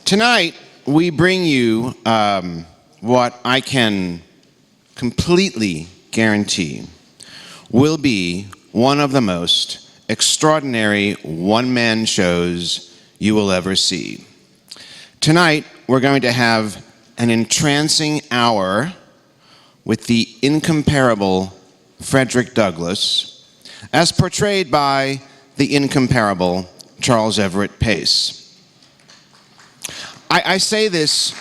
Tonight, we bring you what I can completely guarantee will be one of the most extraordinary one-man shows you will ever see. Tonight, we're going to have an entrancing hour with the incomparable Frederick Douglass, as portrayed by the incomparable Charles Everett Pace. I say this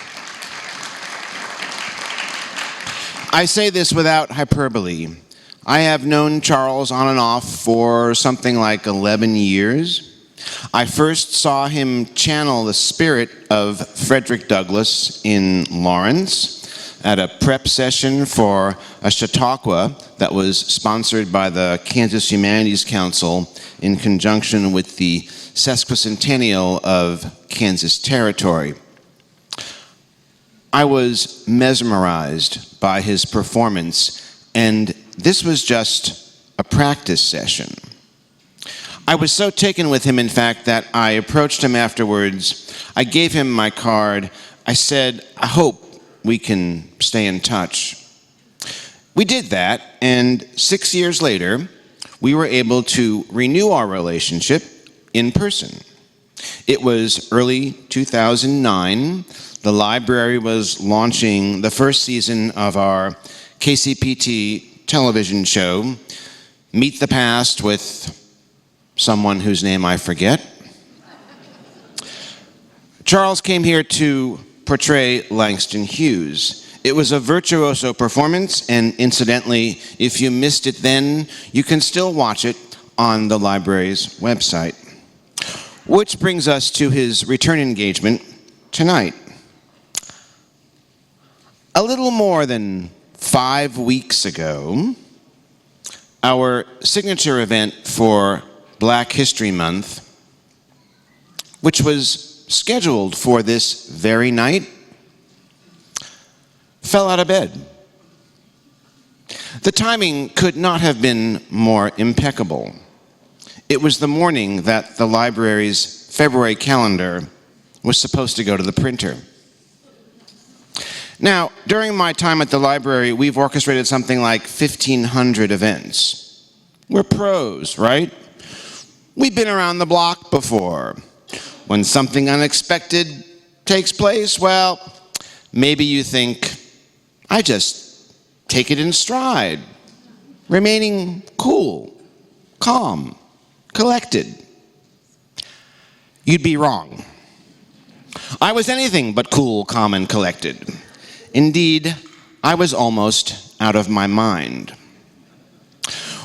without hyperbole. I have known Charles on and off for something like 11 years. I first saw him channel the spirit of Frederick Douglass in Lawrence at a prep session for a Chautauqua that was sponsored by the Kansas Humanities Council in conjunction with the sesquicentennial of Kansas Territory. I was mesmerized by his performance, and this was just a practice session. I was so taken with him, in fact, that I approached him afterwards. I gave him my card. I said, I hope we can stay in touch. We did that, and 6 years later, we were able to renew our relationship in person. It was early 2009. The library was launching the first season of our KCPT television show, Meet the Past with someone whose name I forget. Charles came here to portray Langston Hughes. It was a virtuoso performance, and incidentally, if you missed it then, you can still watch it on the library's website. Which brings us to his return engagement tonight. A little more than 5 weeks ago, our signature event for Black History Month, which was scheduled for this very night, fell out of bed. The timing could not have been more impeccable. It was the morning that the library's February calendar was supposed to go to the printer. Now, during my time at the library, we've orchestrated something like 1,500 events. We're pros, right? We've been around the block before. When something unexpected takes place, well, maybe you think, I just take it in stride, remaining cool, calm, collected. You'd be wrong. I was anything but cool, calm, and collected. Indeed, I was almost out of my mind.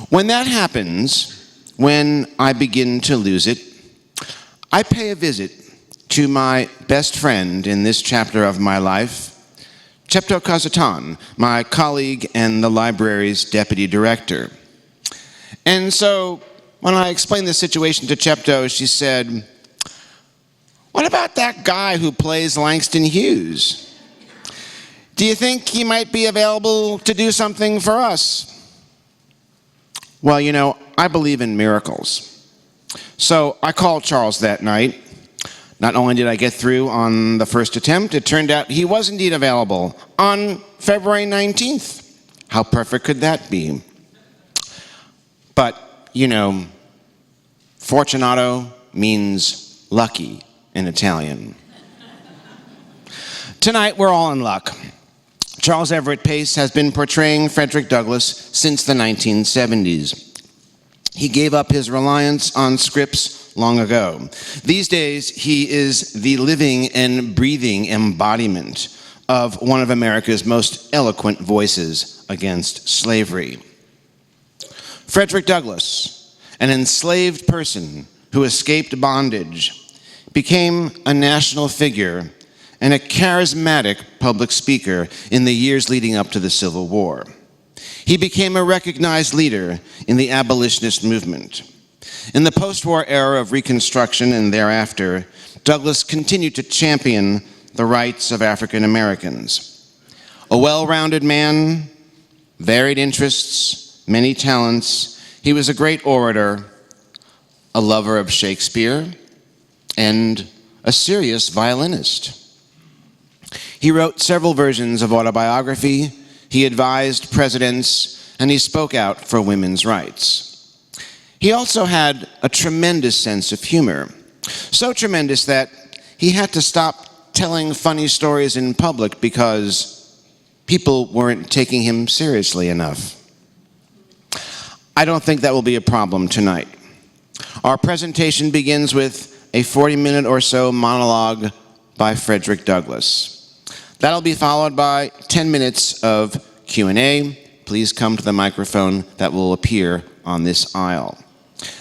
When that happens, when I begin to lose it, I pay a visit to my best friend in this chapter of my life, Chepto Kazetan, my colleague and the library's deputy director. And so, when I explained the situation to Chepto, she said, "What about that guy who plays Langston Hughes? Do you think he might be available to do something for us?" Well, you know, I believe in miracles. So I called Charles that night. Not only did I get through on the first attempt, it turned out he was indeed available on February 19th. How perfect could that be? But, you know, fortunato means lucky in Italian. Tonight, we're all in luck. Charles Everett Pace has been portraying Frederick Douglass since the 1970s. He gave up his reliance on scripts long ago. These days, he is the living and breathing embodiment of one of America's most eloquent voices against slavery. Frederick Douglass, an enslaved person who escaped bondage, became a national figure and a charismatic public speaker in the years leading up to the Civil War. He became a recognized leader in the abolitionist movement. In the post-war era of Reconstruction and thereafter, Douglass continued to champion the rights of African Americans. A well-rounded man, varied interests, many talents, he was a great orator, a lover of Shakespeare, and a serious violinist. He wrote several versions of autobiography, he advised presidents, and he spoke out for women's rights. He also had a tremendous sense of humor, so tremendous that he had to stop telling funny stories in public because people weren't taking him seriously enough. I don't think that will be a problem tonight. Our presentation begins with a 40-minute or so monologue by Frederick Douglass. That'll be followed by 10 minutes of Q&A. Please come to the microphone that will appear on this aisle.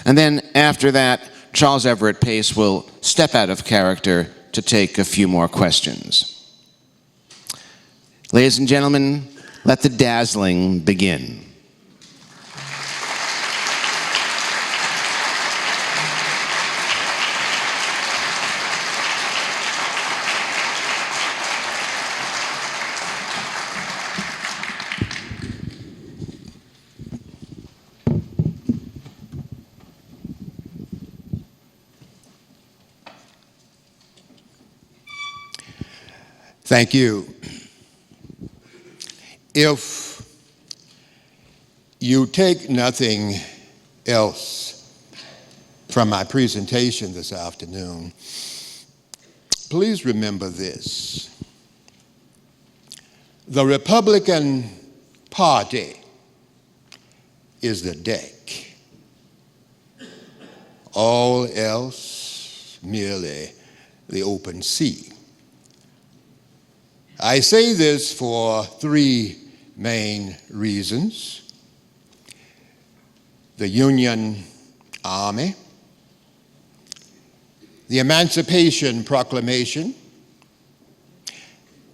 And then after that, Charles Everett Pace will step out of character to take a few more questions. Ladies and gentlemen, let the dazzling begin. Thank you. If you take nothing else from my presentation this afternoon, please remember this. The Republican Party is the deck. All else merely the open sea. I say this for three main reasons. The Union Army, the Emancipation Proclamation,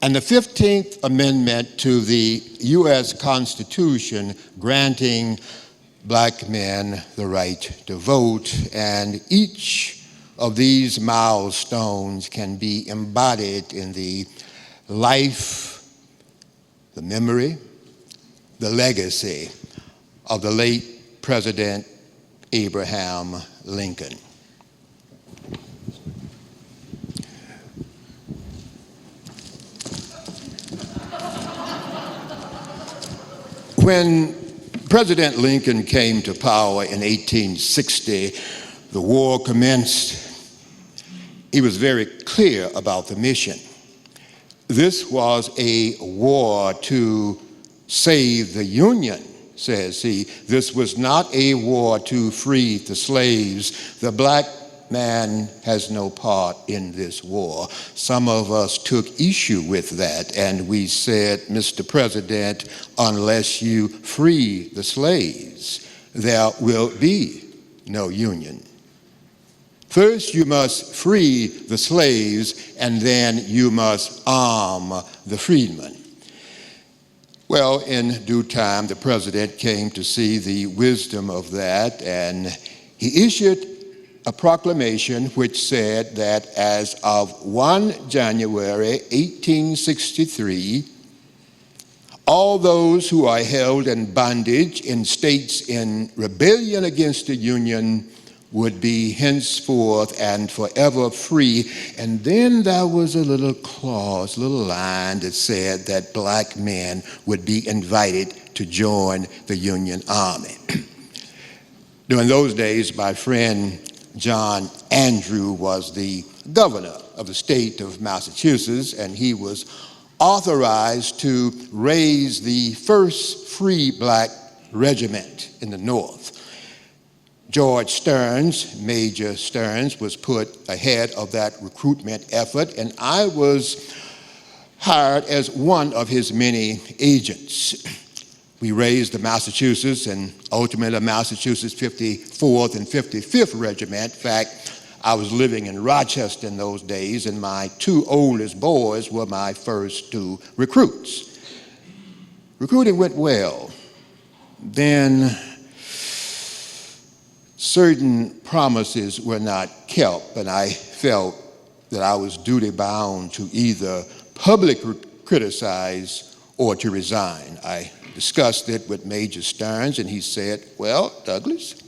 and the 15th Amendment to the U.S. Constitution granting black men the right to vote, and each of these milestones can be embodied in the life, the memory, the legacy of the late President Abraham Lincoln. When President Lincoln came to power in 1860, the war commenced. He was very clear about the mission. This was a war to save the Union, says he. This was not a war to free the slaves. The black man has no part in this war. Some of us took issue with that, and we said, Mr. President, unless you free the slaves, there will be no Union. First, you must free the slaves, and then you must arm the freedmen. Well, in due time, the president came to see the wisdom of that, and he issued a proclamation which said that as of 1 January 1863, all those who are held in bondage in states in rebellion against the Union would be henceforth and forever free. And then there was a little clause, a little line that said that black men would be invited to join the Union Army. During those days, my friend John Andrew was the governor of the state of Massachusetts, and he was authorized to raise the first free black regiment in the North. George Stearns, Major Stearns, was put ahead of that recruitment effort, and I was hired as one of his many agents. We raised the Massachusetts and ultimately Massachusetts 54th and 55th Regiment. In fact, I was living in Rochester in those days, and my two oldest boys were my first two recruits. Recruiting went well. Then certain promises were not kept, and I felt that I was duty bound to either publicly criticize or to resign. I discussed it with Major Stearns, and he said, well, Douglas,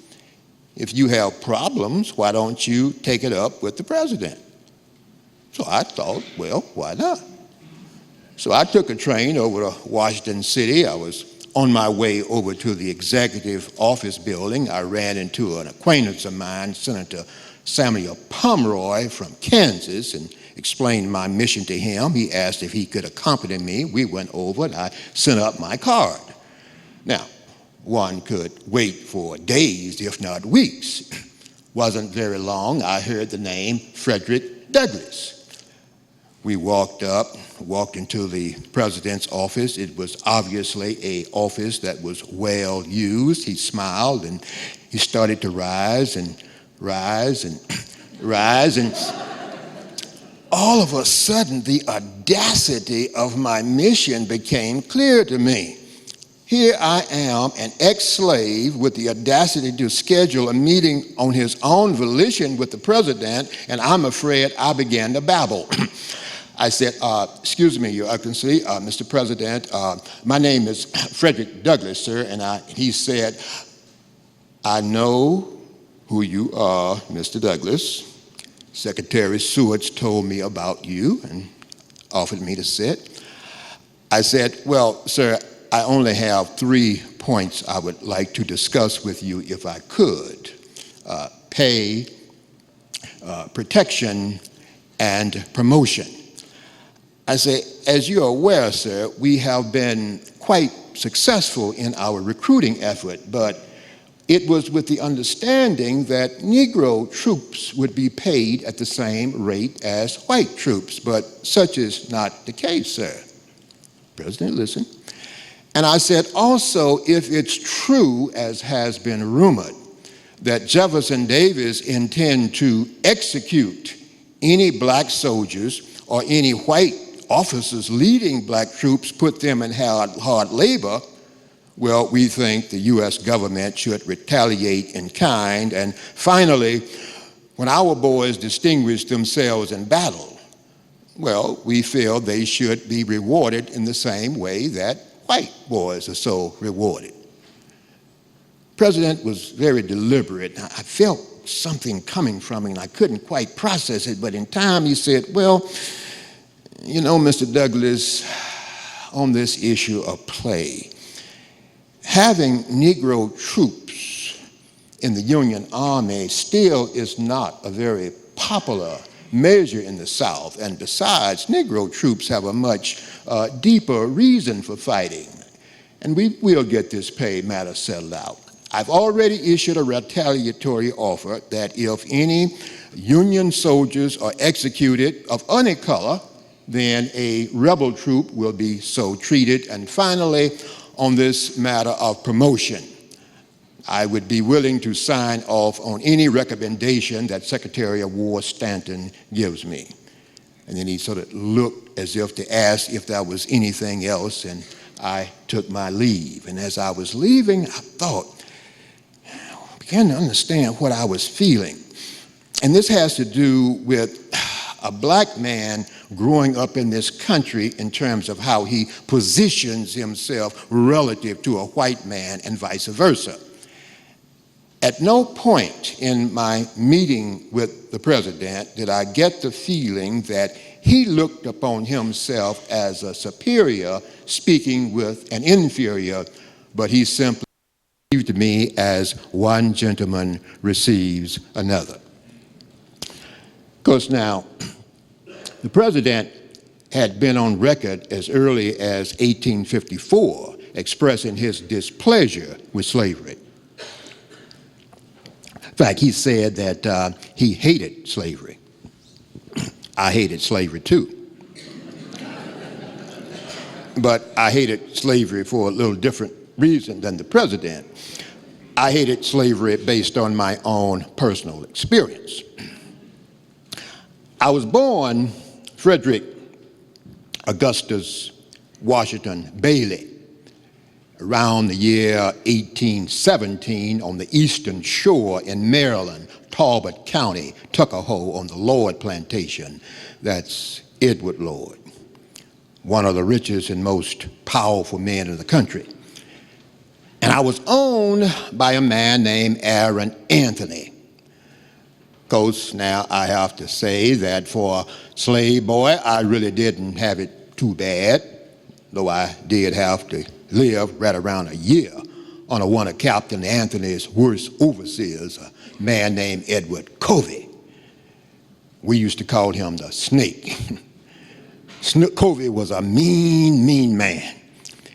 if you have problems, why don't you take it up with the president? So I thought, well, why not? So I took a train over to Washington City. I was on my way over to the executive office building. I ran into an acquaintance of mine, Senator Samuel Pomeroy from Kansas, and explained my mission to him. He asked if he could accompany me. We went over and I sent up my card. Now, one could wait for days, if not weeks. Wasn't very long, I heard the name Frederick Douglass. We walked into the president's office. It was obviously an office that was well used. He smiled and he started to rise and rise and rise. And all of a sudden, the audacity of my mission became clear to me. Here I am, an ex-slave with the audacity to schedule a meeting on his own volition with the president, and I'm afraid I began to babble. I said, excuse me, Your Excellency, Mr. President, my name is Frederick Douglass, sir, and he said, I know who you are, Mr. Douglass. Secretary Seward's told me about you and offered me to sit. I said, well, sir, I only have 3 points I would like to discuss with you if I could. Pay, protection, and promotion. I say, as you're aware, sir, we have been quite successful in our recruiting effort, but it was with the understanding that Negro troops would be paid at the same rate as white troops, but such is not the case, sir. President, listen. And I said, also, if it's true, as has been rumored, that Jefferson Davis intend to execute any black soldiers or any white officers leading black troops, put them in hard labor, well, we think the U.S. government should retaliate in kind. And finally, when our boys distinguish themselves in battle, well, we feel they should be rewarded in the same way that white boys are so rewarded. The president was very deliberate. I felt something coming from him, and I couldn't quite process it, but in time he said, well, you know, Mr. Douglass, on this issue of pay, having Negro troops in the Union Army still is not a very popular measure in the South, and besides, Negro troops have a much deeper reason for fighting, and we will get this pay matter settled out. I've already issued a retaliatory offer that if any Union soldiers are executed of any color, then a rebel troop will be so treated. And finally, on this matter of promotion, I would be willing to sign off on any recommendation that Secretary of War Stanton gives me. And then he sort of looked as if to ask if there was anything else, and I took my leave. And as I was leaving, I began to understand what I was feeling. And this has to do with a black man growing up in this country in terms of how he positions himself relative to a white man and vice versa. At no point in my meeting with the president did I get the feeling that he looked upon himself as a superior speaking with an inferior, but he simply received me as one gentleman receives another. Of course, now, the president had been on record as early as 1854 expressing his displeasure with slavery. In fact, he said that he hated slavery. I hated slavery too. But I hated slavery for a little different reason than the president. I hated slavery based on my own personal experience. I was born Frederick Augustus Washington Bailey around the year 1817 on the eastern shore in Maryland, Talbot County, Tuckahoe on the Lord Plantation. That's Edward Lord, one of the richest and most powerful men in the country. And I was owned by a man named Aaron Anthony. Of course, now I have to say that for a slave boy, I really didn't have it too bad, though I did have to live right around a year under one of Captain Anthony's worst overseers, a man named Edward Covey. We used to call him the Snake. Covey was a mean, mean man.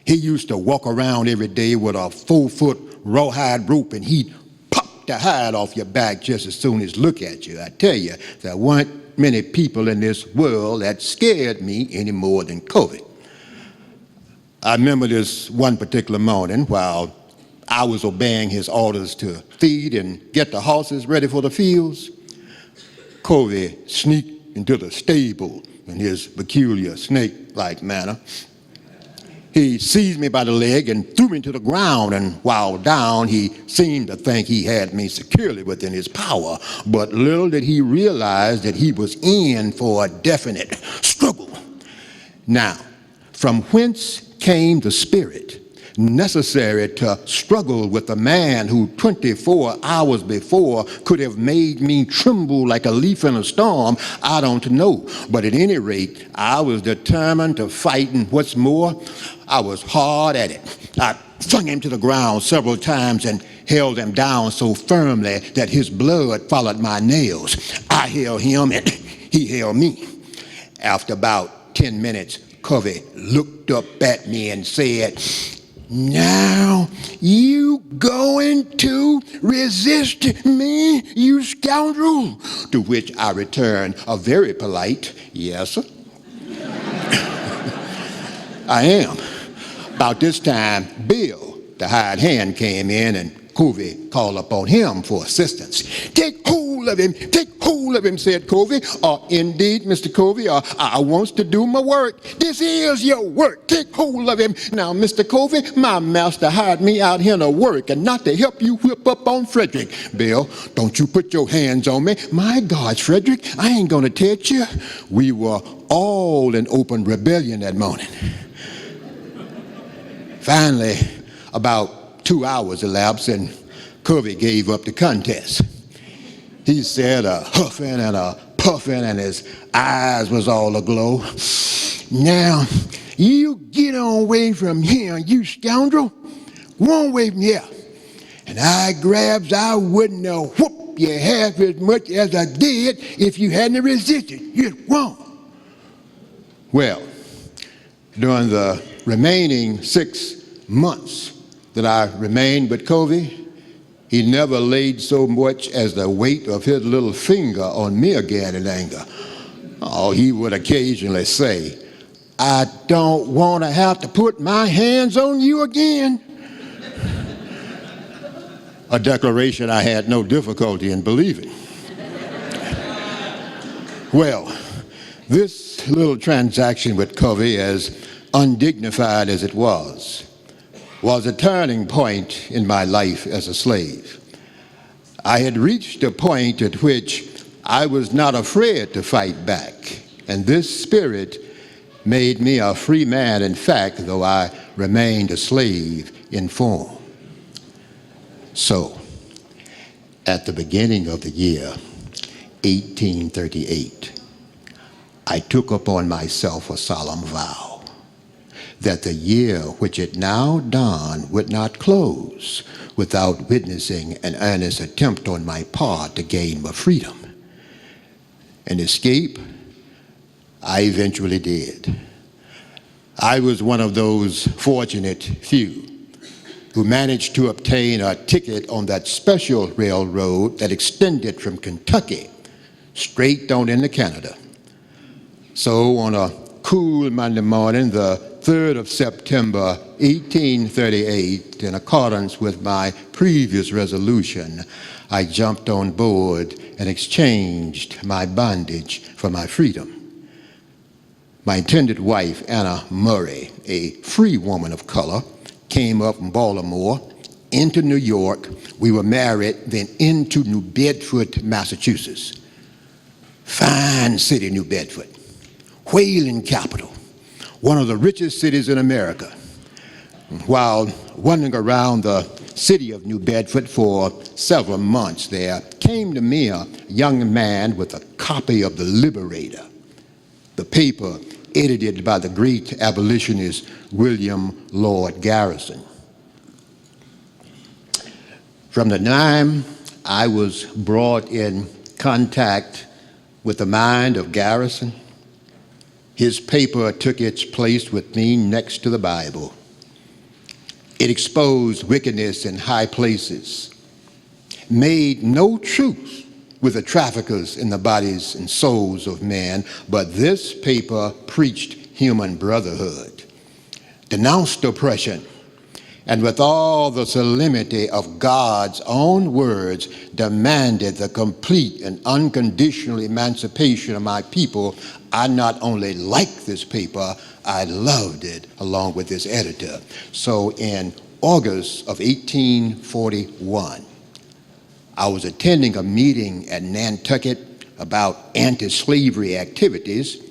He used to walk around every day with a 4-foot rawhide rope, and he'd pop the hide off your back just as soon as look at you. I tell you, there weren't many people in this world that scared me any more than Covey. I remember this one particular morning while I was obeying his orders to feed and get the horses ready for the fields. Covey sneaked into the stable in his peculiar snake-like manner. He seized me by the leg and threw me to the ground, and while down, he seemed to think he had me securely within his power, but little did he realize that he was in for a definite struggle. Now, from whence came the spirit necessary to struggle with a man who 24 hours before could have made me tremble like a leaf in a storm? I don't know. But at any rate, I was determined to fight, and what's more, I was hard at it. I flung him to the ground several times and held him down so firmly that his blood followed my nails. I held him and he held me. After about 10 minutes, Covey looked up at me and said, "Now, you going to resist me, you scoundrel?" To which I returned a very polite, "Yes, sir." I am. About this time, Bill, the hired hand, came in, and Covey called upon him for assistance. "Take hold of him, said Covey. "Indeed, Mr. Covey, I wants to do my work." "This is your work. Take hold of him." "Now, Mr. Covey, my master hired me out here to work and not to help you whip up on Frederick." "Bill, don't you put your hands on me." "My God, Frederick, I ain't gonna touch you." We were all in open rebellion that morning. Finally, about 2 hours elapsed, and Covey gave up the contest. He said, a huffing and a puffing, and his eyes was all aglow, "Now, you get on away from here, you scoundrel. Go on away from here." And I grabs, I wouldn't have whooped you half as much as I did if you hadn't resisted. You're wrong. Well, during the remaining 6 months that I remained with Covey, he never laid so much as the weight of his little finger on me again in anger. Oh, he would occasionally say, "I don't want to have to put my hands on you again." A declaration I had no difficulty in believing. Well, this little transaction with Covey, as undignified as it was a turning point in my life as a slave. I had reached a point at which I was not afraid to fight back, and this spirit made me a free man, in fact, though I remained a slave in form. So, at the beginning of the year 1838, I took upon myself a solemn vow that the year which it now dawned would not close without witnessing an earnest attempt on my part to gain my freedom. And escape, I eventually did. I was one of those fortunate few who managed to obtain a ticket on that special railroad that extended from Kentucky straight on into Canada. So on a cool Monday morning, the 3rd of September, 1838, in accordance with my previous resolution, I jumped on board and exchanged my bondage for my freedom. My intended wife, Anna Murray, a free woman of color, came up from Baltimore into New York. We were married, then into New Bedford, Massachusetts. Fine city, New Bedford. Whaling capital. One of the richest cities in America. While wandering around the city of New Bedford for several months there, came to me a young man with a copy of The Liberator, the paper edited by the great abolitionist William Lloyd Garrison. From the time I was brought in contact with the mind of Garrison, his paper took its place with me next to the Bible. It exposed wickedness in high places, made no truce with the traffickers in the bodies and souls of men, but this paper preached human brotherhood, denounced oppression, and with all the solemnity of God's own words, demanded the complete and unconditional emancipation of my people. I not only liked this paper, I loved it along with its editor. So in August of 1841, I was attending a meeting at Nantucket about anti-slavery activities.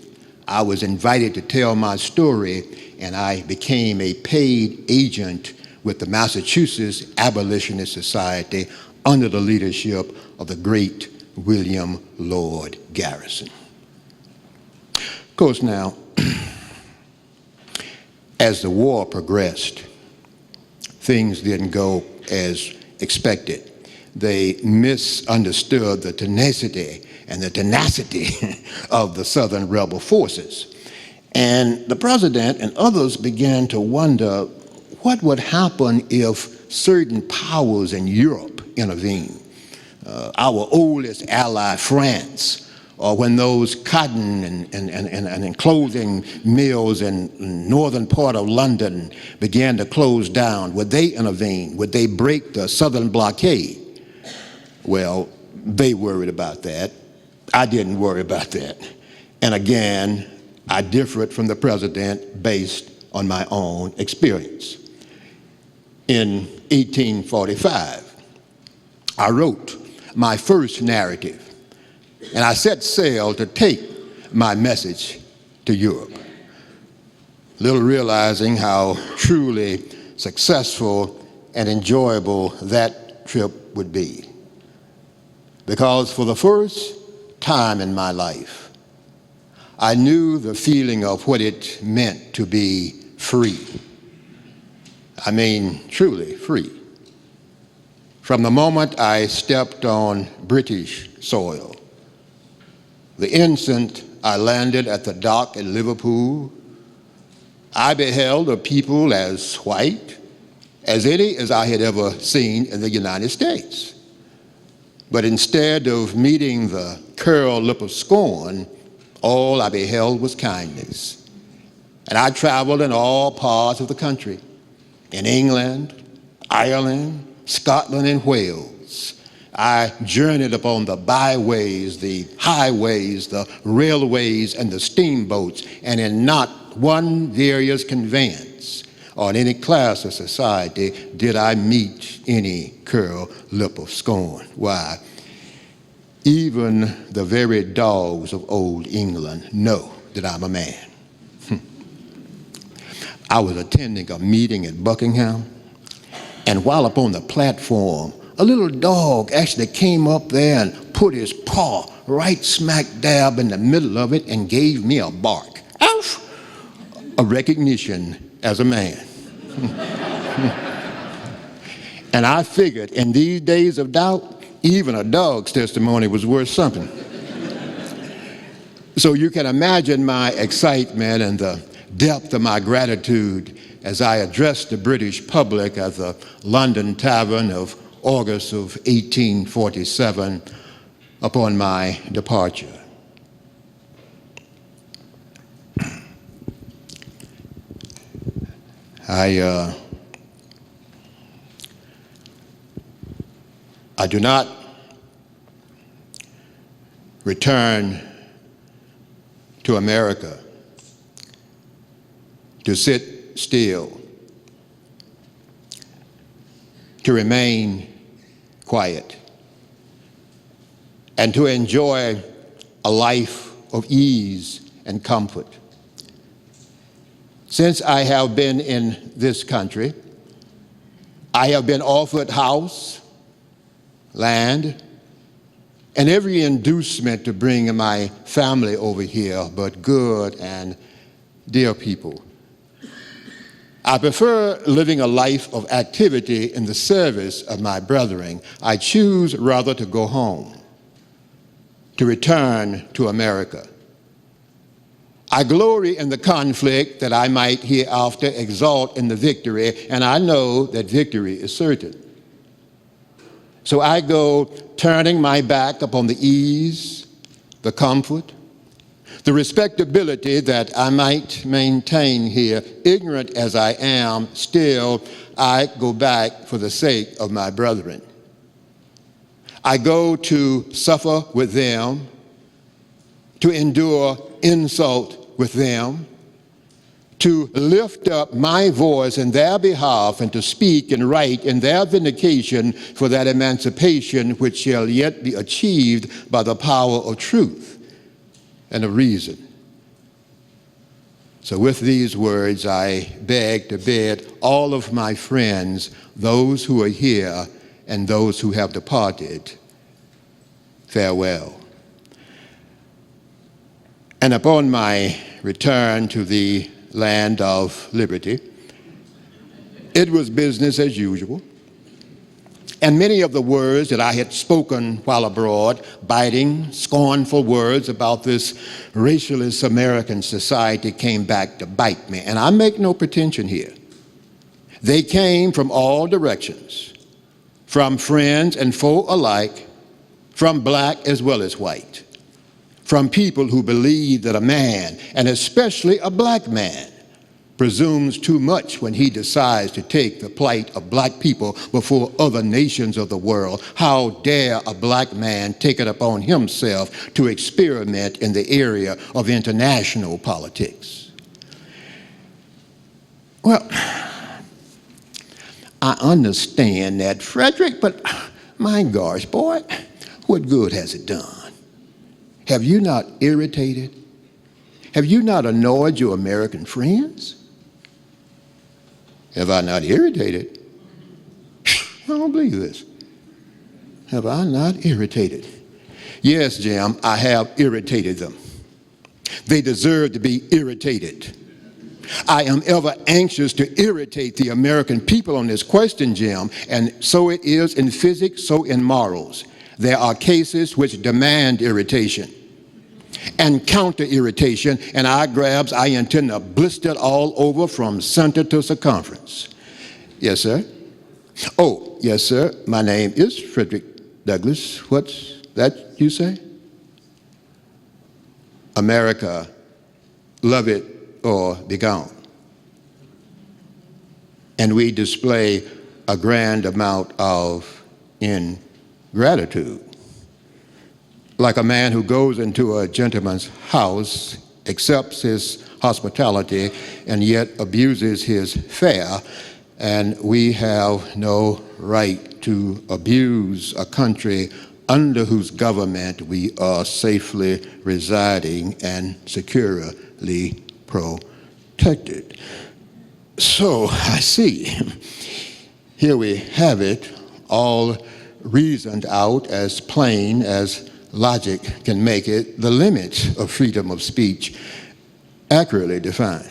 I was invited to tell my story, and I became a paid agent with the Massachusetts Abolitionist Society under the leadership of the great William Lloyd Garrison. Of course, now, as the war progressed, things didn't go as expected. They misunderstood the tenacity of the Southern rebel forces. And the president and others began to wonder what would happen if certain powers in Europe intervened. Our oldest ally, France, or when those cotton and clothing mills in northern part of London began to close down, would they intervene? Would they break the Southern blockade? Well, they worried about that. I didn't worry about that. And again, I differed from the president based on my own experience. In 1845, I wrote my first narrative, and I set sail to take my message to Europe, little realizing how truly successful and enjoyable that trip would be. Because for the first time in my life, I knew the feeling of what it meant to be free. I mean, truly free. From the moment I stepped on British soil, the instant I landed at the dock in Liverpool, I beheld a people as white as any as I had ever seen in the United States. But instead of meeting the curled lip of scorn, all I beheld was kindness. And I traveled in all parts of the country, in England, Ireland, Scotland, and Wales. I journeyed upon the byways, the highways, the railways, and the steamboats, and in not one various conveyance or in any class of society did I meet any curled lip of scorn. Why? Even the very dogs of old England know that I'm a man. I was attending a meeting at Buckingham, and while upon the platform, a little dog actually came up there and put his paw right smack dab in the middle of it and gave me a bark. Ouch! A recognition as a man. And I figured in these days of doubt, even a dog's testimony was worth something. So you can imagine my excitement and the depth of my gratitude as I addressed the British public at the London Tavern of August of 1847 upon my departure. I do not return to America to sit still, to remain quiet, and to enjoy a life of ease and comfort. Since I have been in this country, I have been offered house, land, and every inducement to bring my family over here, but good and dear people, I prefer living a life of activity in the service of my brethren. I choose rather to go home, to return to America. I glory in the conflict that I might hereafter exalt in the victory, and I know that victory is certain. So I go turning my back upon the ease, the comfort, the respectability that I might maintain here. Ignorant as I am, still I go back for the sake of my brethren. I go to suffer with them, to endure insult with them, to lift up my voice in their behalf and to speak and write in their vindication for that emancipation which shall yet be achieved by the power of truth and of reason. So with these words, I beg to bid all of my friends, those who are here and those who have departed, farewell. And upon my return to the land of liberty, it was business as usual. And many of the words that I had spoken while abroad, biting, scornful words about this racialist American society, came back to bite me. And I make no pretension here. They came from all directions, from friends and foe alike, from black as well as white, from people who believe that a man, and especially a black man, presumes too much when he decides to take the plight of black people before other nations of the world. How dare a black man take it upon himself to experiment in the area of international politics? Well, I understand that, Frederick, but my gosh, boy, what good has it done? Have you not irritated? Have you not annoyed your American friends? Have I not irritated? I don't believe this. Have I not irritated? Yes, Jim, I have irritated them. They deserve to be irritated. I am ever anxious to irritate the American people on this question, Jim, and so it is in physics, so in morals. There are cases which demand irritation and counter-irritation, and I intend to blister it all over from center to circumference. Yes, sir? Oh, yes, sir. My name is Frederick Douglass. What's that you say? America, love it or be gone. And we display a grand amount of ingratitude. Like a man who goes into a gentleman's house, accepts his hospitality, and yet abuses his fare, and we have no right to abuse a country under whose government we are safely residing and securely protected. So I see, here we have it, all reasoned out as plain as logic can make it, the limits of freedom of speech accurately defined.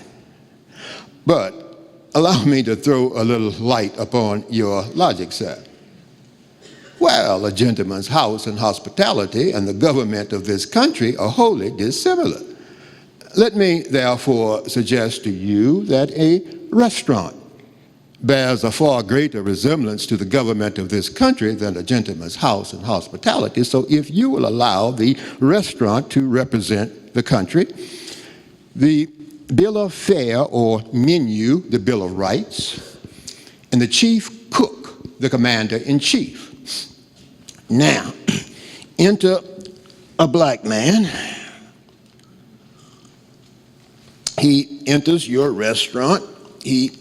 But allow me to throw a little light upon your logic, sir. Well, a gentleman's house and hospitality and the government of this country are wholly dissimilar. Let me therefore suggest to you that a restaurant bears a far greater resemblance to the government of this country than a gentleman's house and hospitality. So if you will allow the restaurant to represent the country, the bill of fare or menu, the Bill of Rights, and the chief cook, the commander-in-chief. Now, enter a black man. He enters your restaurant. He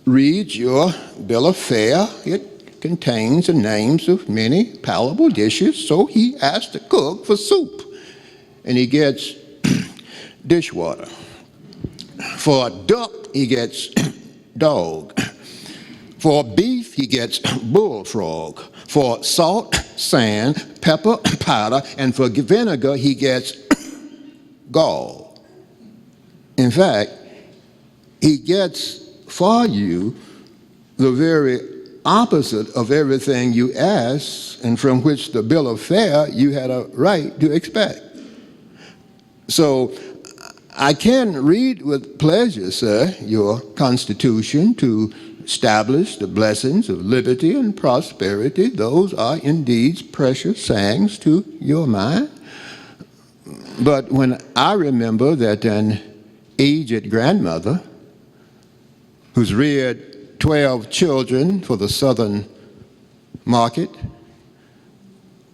reads your bill of fare. It contains the names of many palatable dishes, so he asks the cook for soup, and he gets dishwater. For a duck, he gets dog. For beef, he gets bullfrog. For salt, sand, pepper, powder, and for vinegar, he gets gall. In fact, he gets for you the very opposite of everything you asked and from which the bill of fare you had a right to expect. So I can read with pleasure, sir, your Constitution to establish the blessings of liberty and prosperity. Those are indeed precious sayings to your mind. But when I remember that an aged grandmother who's reared 12 children for the Southern market,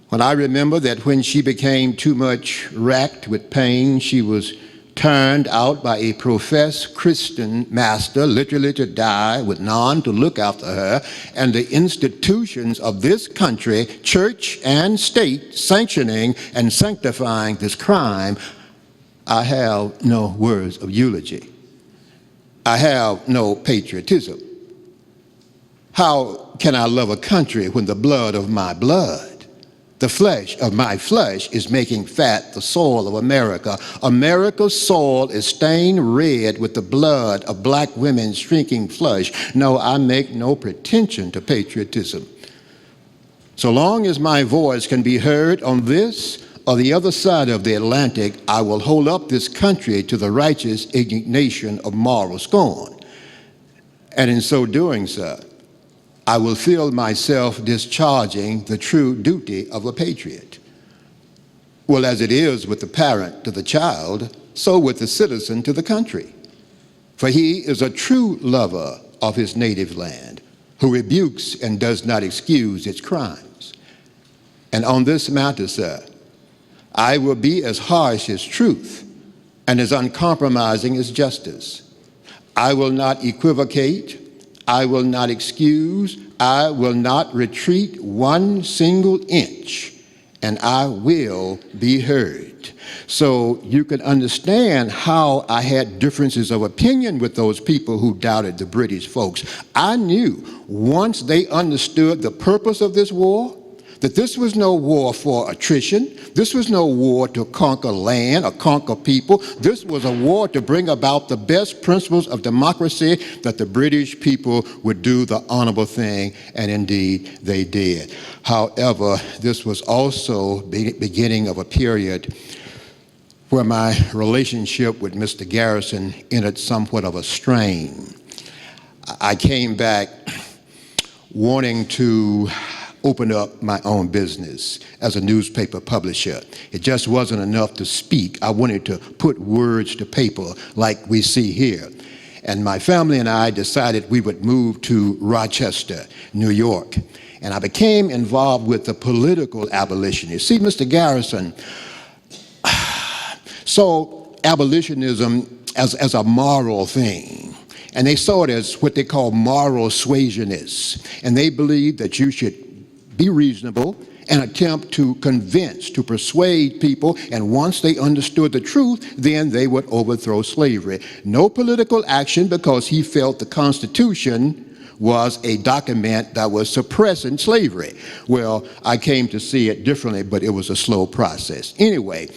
when I remember that when she became too much racked with pain, she was turned out by a professed Christian master, literally to die, with none to look after her, and the institutions of this country, church and state, sanctioning and sanctifying this crime, I have no words of eulogy. I have no patriotism. How can I love a country when the blood of my blood, the flesh of my flesh, is making fat the soil of America? America's soil is stained red with the blood of black women's shrinking flesh. No, I make no pretension to patriotism. So long as my voice can be heard on this or the other side of the Atlantic, I will hold up this country to the righteous indignation of moral scorn. And in so doing, sir, I will feel myself discharging the true duty of a patriot. Well, as it is with the parent to the child, so with the citizen to the country. For he is a true lover of his native land, who rebukes and does not excuse its crimes. And on this matter, sir, I will be as harsh as truth and as uncompromising as justice. I will not equivocate. I will not excuse, I will not retreat one single inch, and I will be heard. So you can understand how I had differences of opinion with those people who doubted the British folks. I knew once they understood the purpose of this war, that this was no war for attrition. This was no war to conquer land or conquer people. This was a war to bring about the best principles of democracy, that the British people would do the honorable thing, and indeed they did. However, this was also the beginning of a period where my relationship with Mr. Garrison entered somewhat of a strain. I came back wanting to open up my own business as a newspaper publisher. It just wasn't enough to speak. I wanted to put words to paper like we see here. And my family and I decided we would move to Rochester, New York. And I became involved with the political abolitionists. See, Mr. Garrison, so abolitionism as a moral thing. And they saw it as what they call moral suasionists. And they believed that you should be reasonable and attempt to convince, to persuade people, and once they understood the truth, then they would overthrow slavery. No political action, because he felt the Constitution was a document that was suppressing slavery. Well, I came to see it differently, but it was a slow process. Anyway,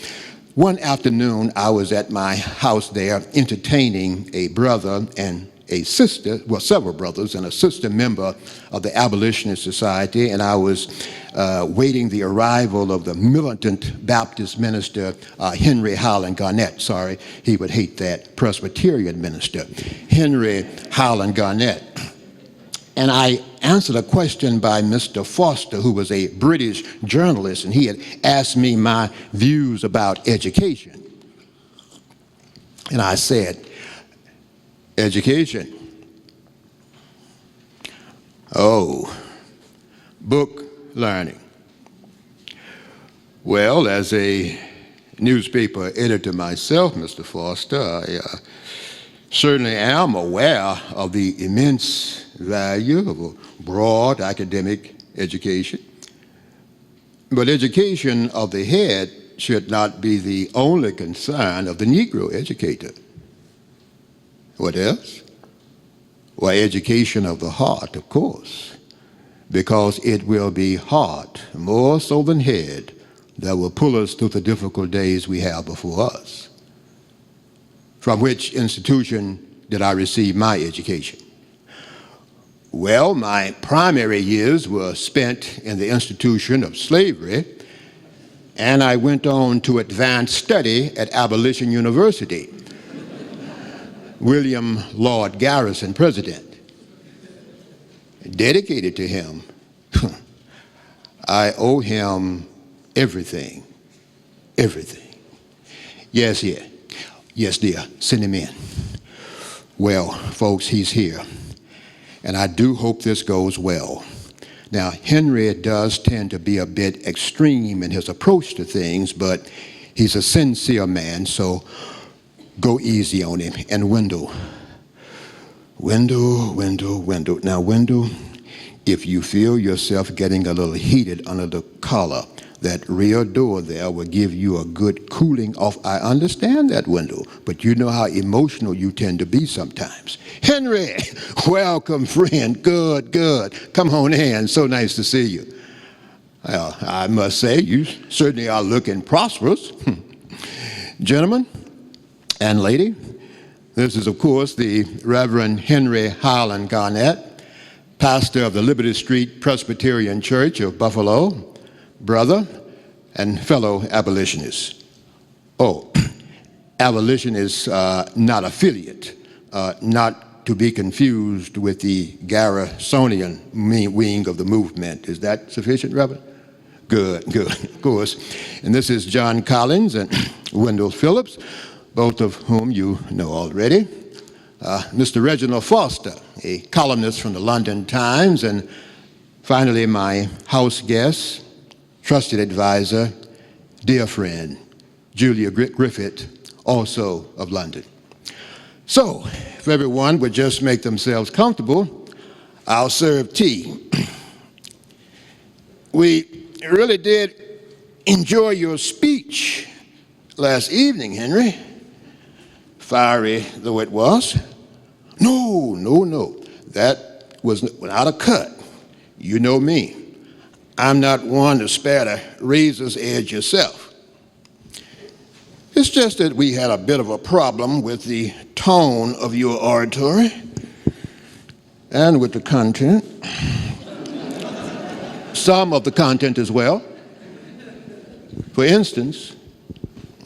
one afternoon I was at my house there entertaining a brother and a sister, well, several brothers and a sister member of the Abolitionist Society, and I was waiting the arrival of the militant Baptist minister, Henry Howland Garnett. Sorry, he would hate that. Presbyterian minister, Henry Howland Garnett. And I answered a question by Mr. Foster, who was a British journalist, and he had asked me my views about education. And I said, education. Oh, book learning. Well, as a newspaper editor myself, Mr. Foster, I certainly am aware of the immense value of a broad academic education. But education of the head should not be the only concern of the Negro educator. What else? or education of the heart, of course, because it will be heart, more so than head, that will pull us through the difficult days we have before us. From which institution did I receive my education? Well, my primary years were spent in the institution of slavery, and I went on to advanced study at Abolition University. William Lord Garrison, president. Dedicated to him. I owe him everything. Everything. Yes, dear. Send him in. Well, folks, he's here. And I do hope this goes well. Now, Henry does tend to be a bit extreme in his approach to things, but he's a sincere man, so go easy on him. And Wendell. Now, Wendell, if you feel yourself getting a little heated under the collar, that rear door there will give you a good cooling off. I understand that, Wendell, but you know how emotional you tend to be sometimes. Henry, welcome, friend. Good. Come on in. So nice to see you. Well, I must say, you certainly are looking prosperous. Gentlemen and lady, this is, of course, the Reverend Henry Highland Garnett, pastor of the Liberty Street Presbyterian Church of Buffalo, brother and fellow abolitionist. Oh, abolitionist, not affiliate, not to be confused with the Garrisonian wing of the movement. Is that sufficient, Reverend? Good, of course. And this is John Collins and Wendell Phillips, both of whom you know already. Mr. Reginald Foster, a columnist from the London Times, and finally my house guest, trusted advisor, dear friend, Julia Griffith, also of London. So, if everyone would just make themselves comfortable, I'll serve tea. We really did enjoy your speech last evening, Henry. Fiery though it was. No. That was without a cut. You know me. I'm not one to spare the razor's edge yourself. It's just that we had a bit of a problem with the tone of your oratory and with the content. Some of the content as well. For instance,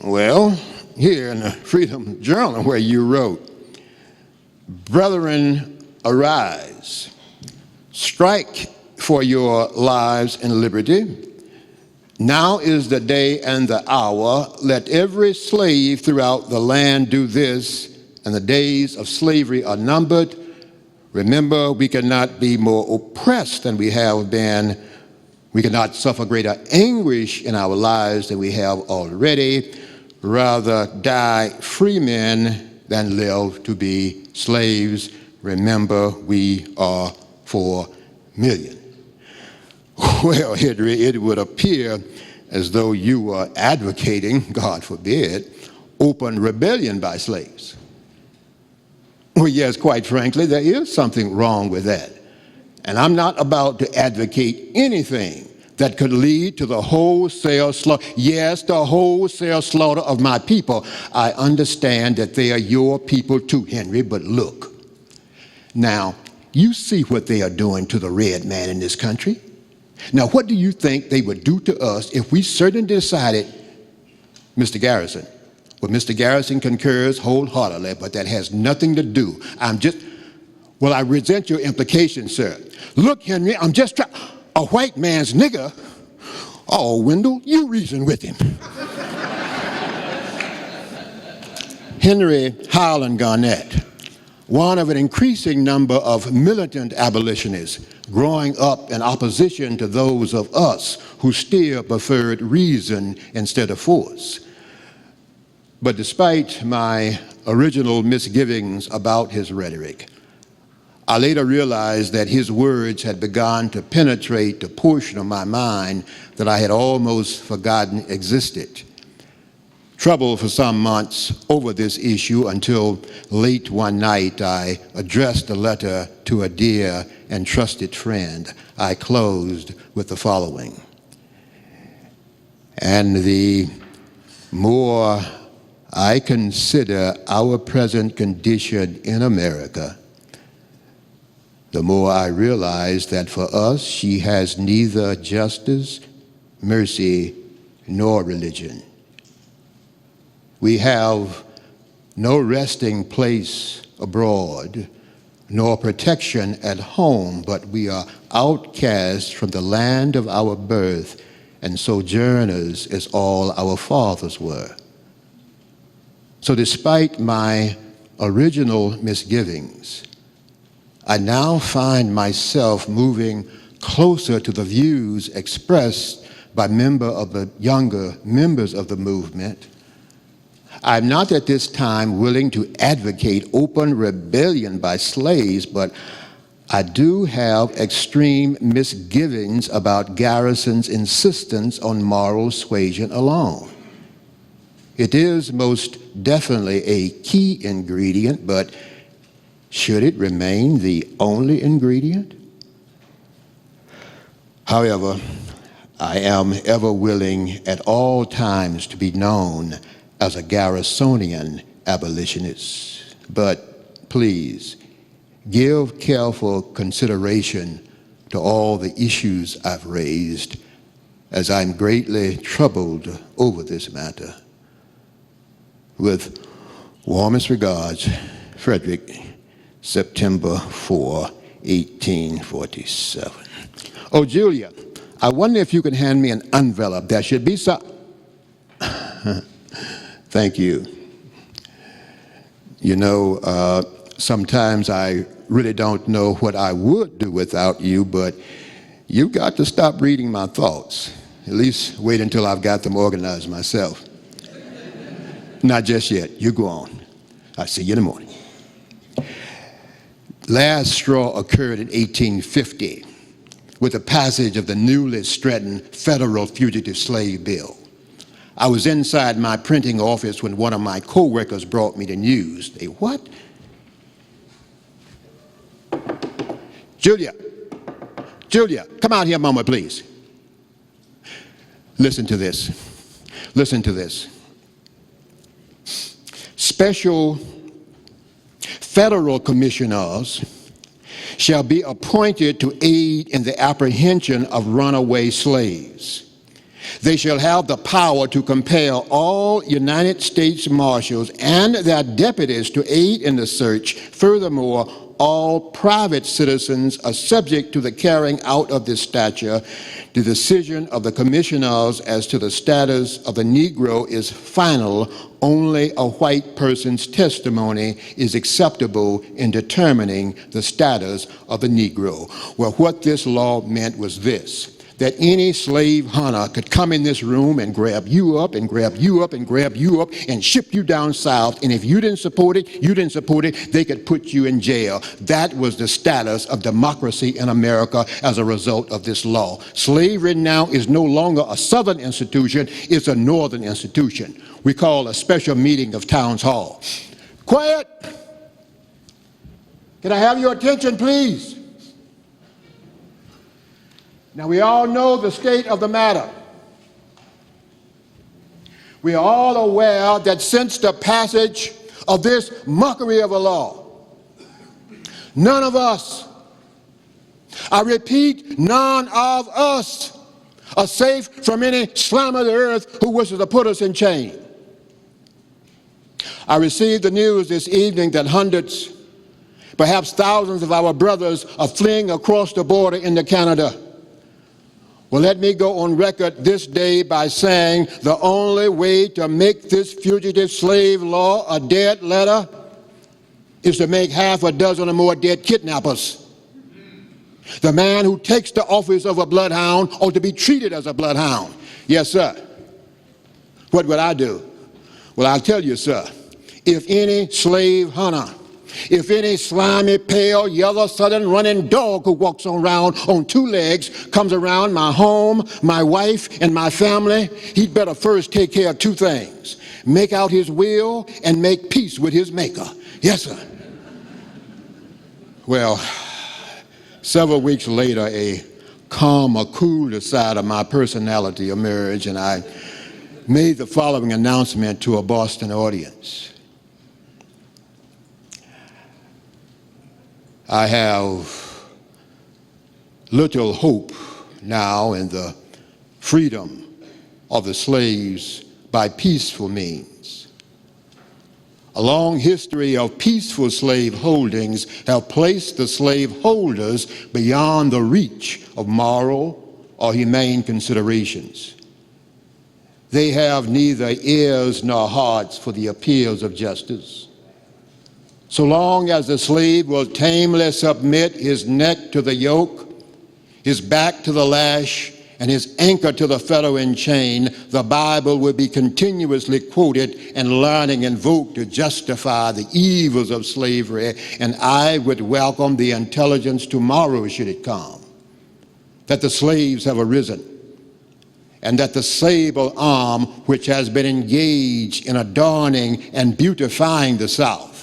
well, here in the Freedom Journal where you wrote, "Brethren, arise, strike for your lives and liberty. Now is the day and the hour. Let every slave throughout the land do this, and the days of slavery are numbered. Remember, we cannot be more oppressed than we have been. We cannot suffer greater anguish in our lives than we have already. Rather die free men than live to be slaves. Remember, we are 4 million. Well, Henry, it would appear as though you were advocating, God forbid, open rebellion by slaves. Well, yes, quite frankly, there is something wrong with that. And I'm not about to advocate anything that could lead to the wholesale slaughter. Yes, the wholesale slaughter of my people. I understand that they are your people too, Henry, but look. Now, you see what they are doing to the red man in this country. Now, what do you think they would do to us if we certainly decided, Mr. Garrison? Well, Mr. Garrison concurs wholeheartedly, but that has nothing to do. I resent your implication, sir. Look, Henry, I'm just trying. A white man's nigger? Oh, Wendell, you reason with him. Henry Highland Garnett, one of an increasing number of militant abolitionists growing up in opposition to those of us who still preferred reason instead of force. But despite my original misgivings about his rhetoric, I later realized that his words had begun to penetrate the portion of my mind that I had almost forgotten existed. troubled for some months over this issue until late one night I addressed a letter to a dear and trusted friend. I closed with the following: "And the more I consider our present condition in America, the more I realize that for us she has neither justice, mercy, nor religion. We have no resting place abroad, nor protection at home, but we are outcasts from the land of our birth and sojourners as all our fathers were. So despite my original misgivings, I now find myself moving closer to the views expressed by younger members of the movement. I'm not at this time willing to advocate open rebellion by slaves, but I do have extreme misgivings about Garrison's insistence on moral suasion alone. It is most definitely a key ingredient, but should it remain the only ingredient? However, I am ever willing at all times to be known as a Garrisonian abolitionist. But please, give careful consideration to all the issues I've raised, as I'm greatly troubled over this matter. With warmest regards, Frederick, September 4, 1847. Oh, Julia, I wonder if you could hand me an envelope. There should be some. Thank you. You know, sometimes I really don't know what I would do without you, but you've got to stop reading my thoughts. At least wait until I've got them organized myself. Not just yet. You go on. I'll see you in the morning. Last straw occurred in 1850 with the passage of the newly strengthened federal fugitive slave bill. I was inside my printing office when one of my co-workers brought me the news. They, what? Julia, come out here a moment, please. Listen to this. Listen to this. Special federal commissioners shall be appointed to aid in the apprehension of runaway slaves. They shall have the power to compel all United States Marshals and their deputies to aid in the search. Furthermore, all private citizens are subject to the carrying out of this statute. The decision of the commissioners as to the status of the Negro is final. Only a white person's testimony is acceptable in determining the status of the Negro. Well, what this law meant was this: that any slave hunter could come in this room and grab you up and grab you up and grab you up and ship you down south, and if you didn't support it, they could put you in jail. That was the status of democracy in America as a result of this law. Slavery now is no longer a southern institution, it's a northern institution. We call a special meeting of Towns Hall. Quiet! Can I have your attention, please? Now, we all know the state of the matter. We are all aware that since the passage of this mockery of a law, none of us, I repeat, none of us are safe from any slam of the earth who wishes to put us in chains. I received the news this evening that hundreds, perhaps thousands of our brothers are fleeing across the border into Canada. Well, let me go on record this day by saying the only way to make this fugitive slave law a dead letter is to make half a dozen or more dead kidnappers. The man who takes the office of a bloodhound ought to be treated as a bloodhound. Yes, sir. What would I do? Well, I'll tell you, sir. If any slave hunter If any slimy, pale, yellow, southern running dog who walks around on two legs comes around my home, my wife, and my family, he'd better first take care of two things: make out his will and make peace with his maker. Yes, sir. Well, several weeks later, a calmer, cooler side of my personality emerged, and I made the following announcement to a Boston audience. I have little hope now in the freedom of the slaves by peaceful means. A long history of peaceful slave holdings have placed the slave holders beyond the reach of moral or humane considerations. They have neither ears nor hearts for the appeals of justice. So long as the slave will tamely submit his neck to the yoke, his back to the lash, and his anchor to the fetter and chain, the Bible will be continuously quoted and learning invoked to justify the evils of slavery, and I would welcome the intelligence tomorrow, should it come, that the slaves have arisen, and that the sable arm which has been engaged in adorning and beautifying the South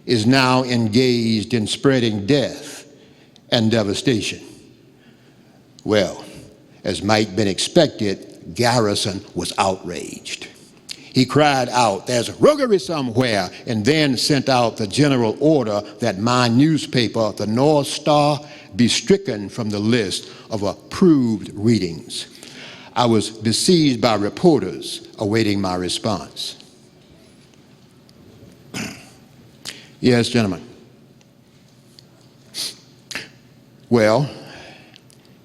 is now engaged in spreading death and devastation. Well, as might have been expected, Garrison was outraged. He cried out, "There's roguery somewhere," and then sent out the general order that my newspaper, the North Star, be stricken from the list of approved readings. I was besieged by reporters awaiting my response. Yes, gentlemen. Well,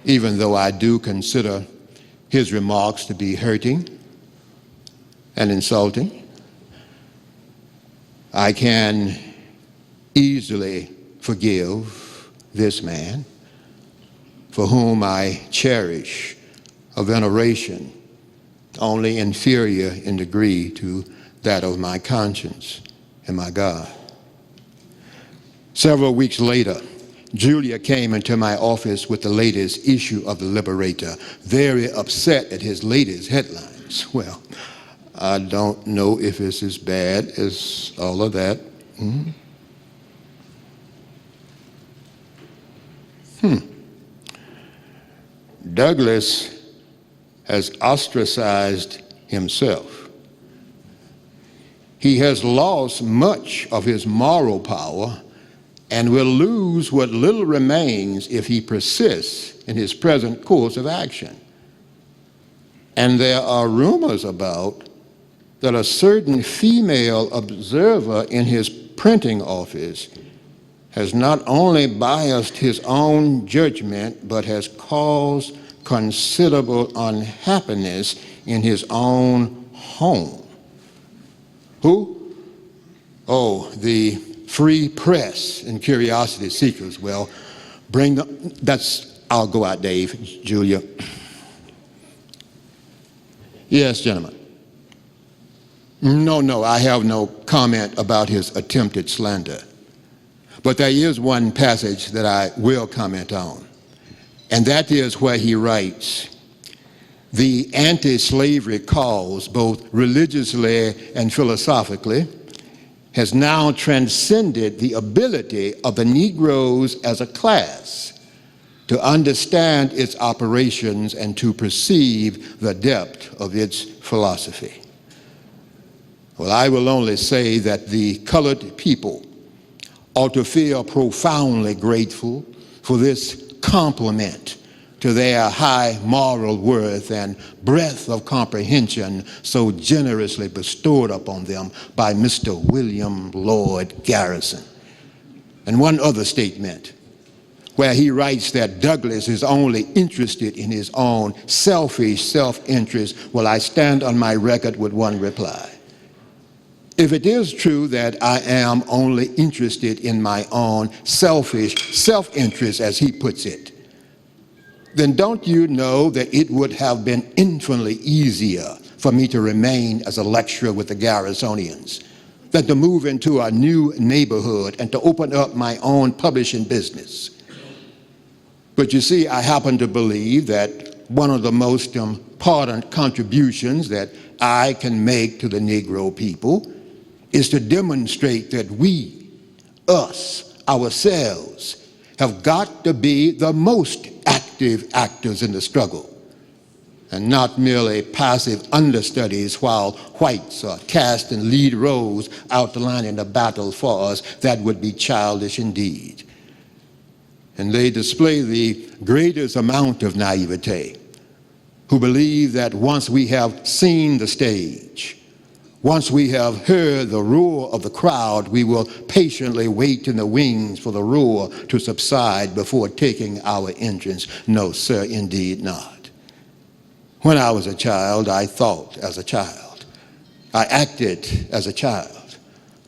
even though I do consider his remarks to be hurting and insulting, I can easily forgive this man, for whom I cherish a veneration only inferior in degree to that of my conscience and my God. Several weeks later, Julia came into my office with the latest issue of the Liberator, very upset at his latest headlines. Well, I don't know if it's as bad as all of that. Douglass has ostracized himself. He has lost much of his moral power and will lose what little remains if he persists in his present course of action. And there are rumors about that a certain female observer in his printing office has not only biased his own judgment, but has caused considerable unhappiness in his own home. Who? Oh, the free press and curiosity seekers. Well, bring them. I'll go out, Dave, Julia. Yes, gentlemen. No, I have no comment about his attempted slander. But there is one passage that I will comment on, and that is where he writes, "The anti-slavery cause, both religiously and philosophically, has now transcended the ability of the Negroes as a class to understand its operations and to perceive the depth of its philosophy." Well, I will only say that the colored people ought to feel profoundly grateful for this compliment to their high moral worth and breadth of comprehension so generously bestowed upon them by Mr. William Lloyd Garrison. And one other statement where he writes that Douglass is only interested in his own selfish self-interest. Well, I stand on my record with one reply. If it is true that I am only interested in my own selfish self-interest, as he puts it, then don't you know that it would have been infinitely easier for me to remain as a lecturer with the Garrisonians than to move into a new neighborhood and to open up my own publishing business. But you see, I happen to believe that one of the most important contributions that I can make to the Negro people is to demonstrate that we, us, ourselves, have got to be the most active actors in the struggle, and not merely passive understudies while whites are cast in lead roles outlining the battle for us. That would be childish indeed. And they display the greatest amount of naivete, who believe that once we have seen the stage, once we have heard the roar of the crowd, we will patiently wait in the wings for the roar to subside before taking our entrance. No, sir, indeed not. When I was a child, I thought as a child. I acted as a child.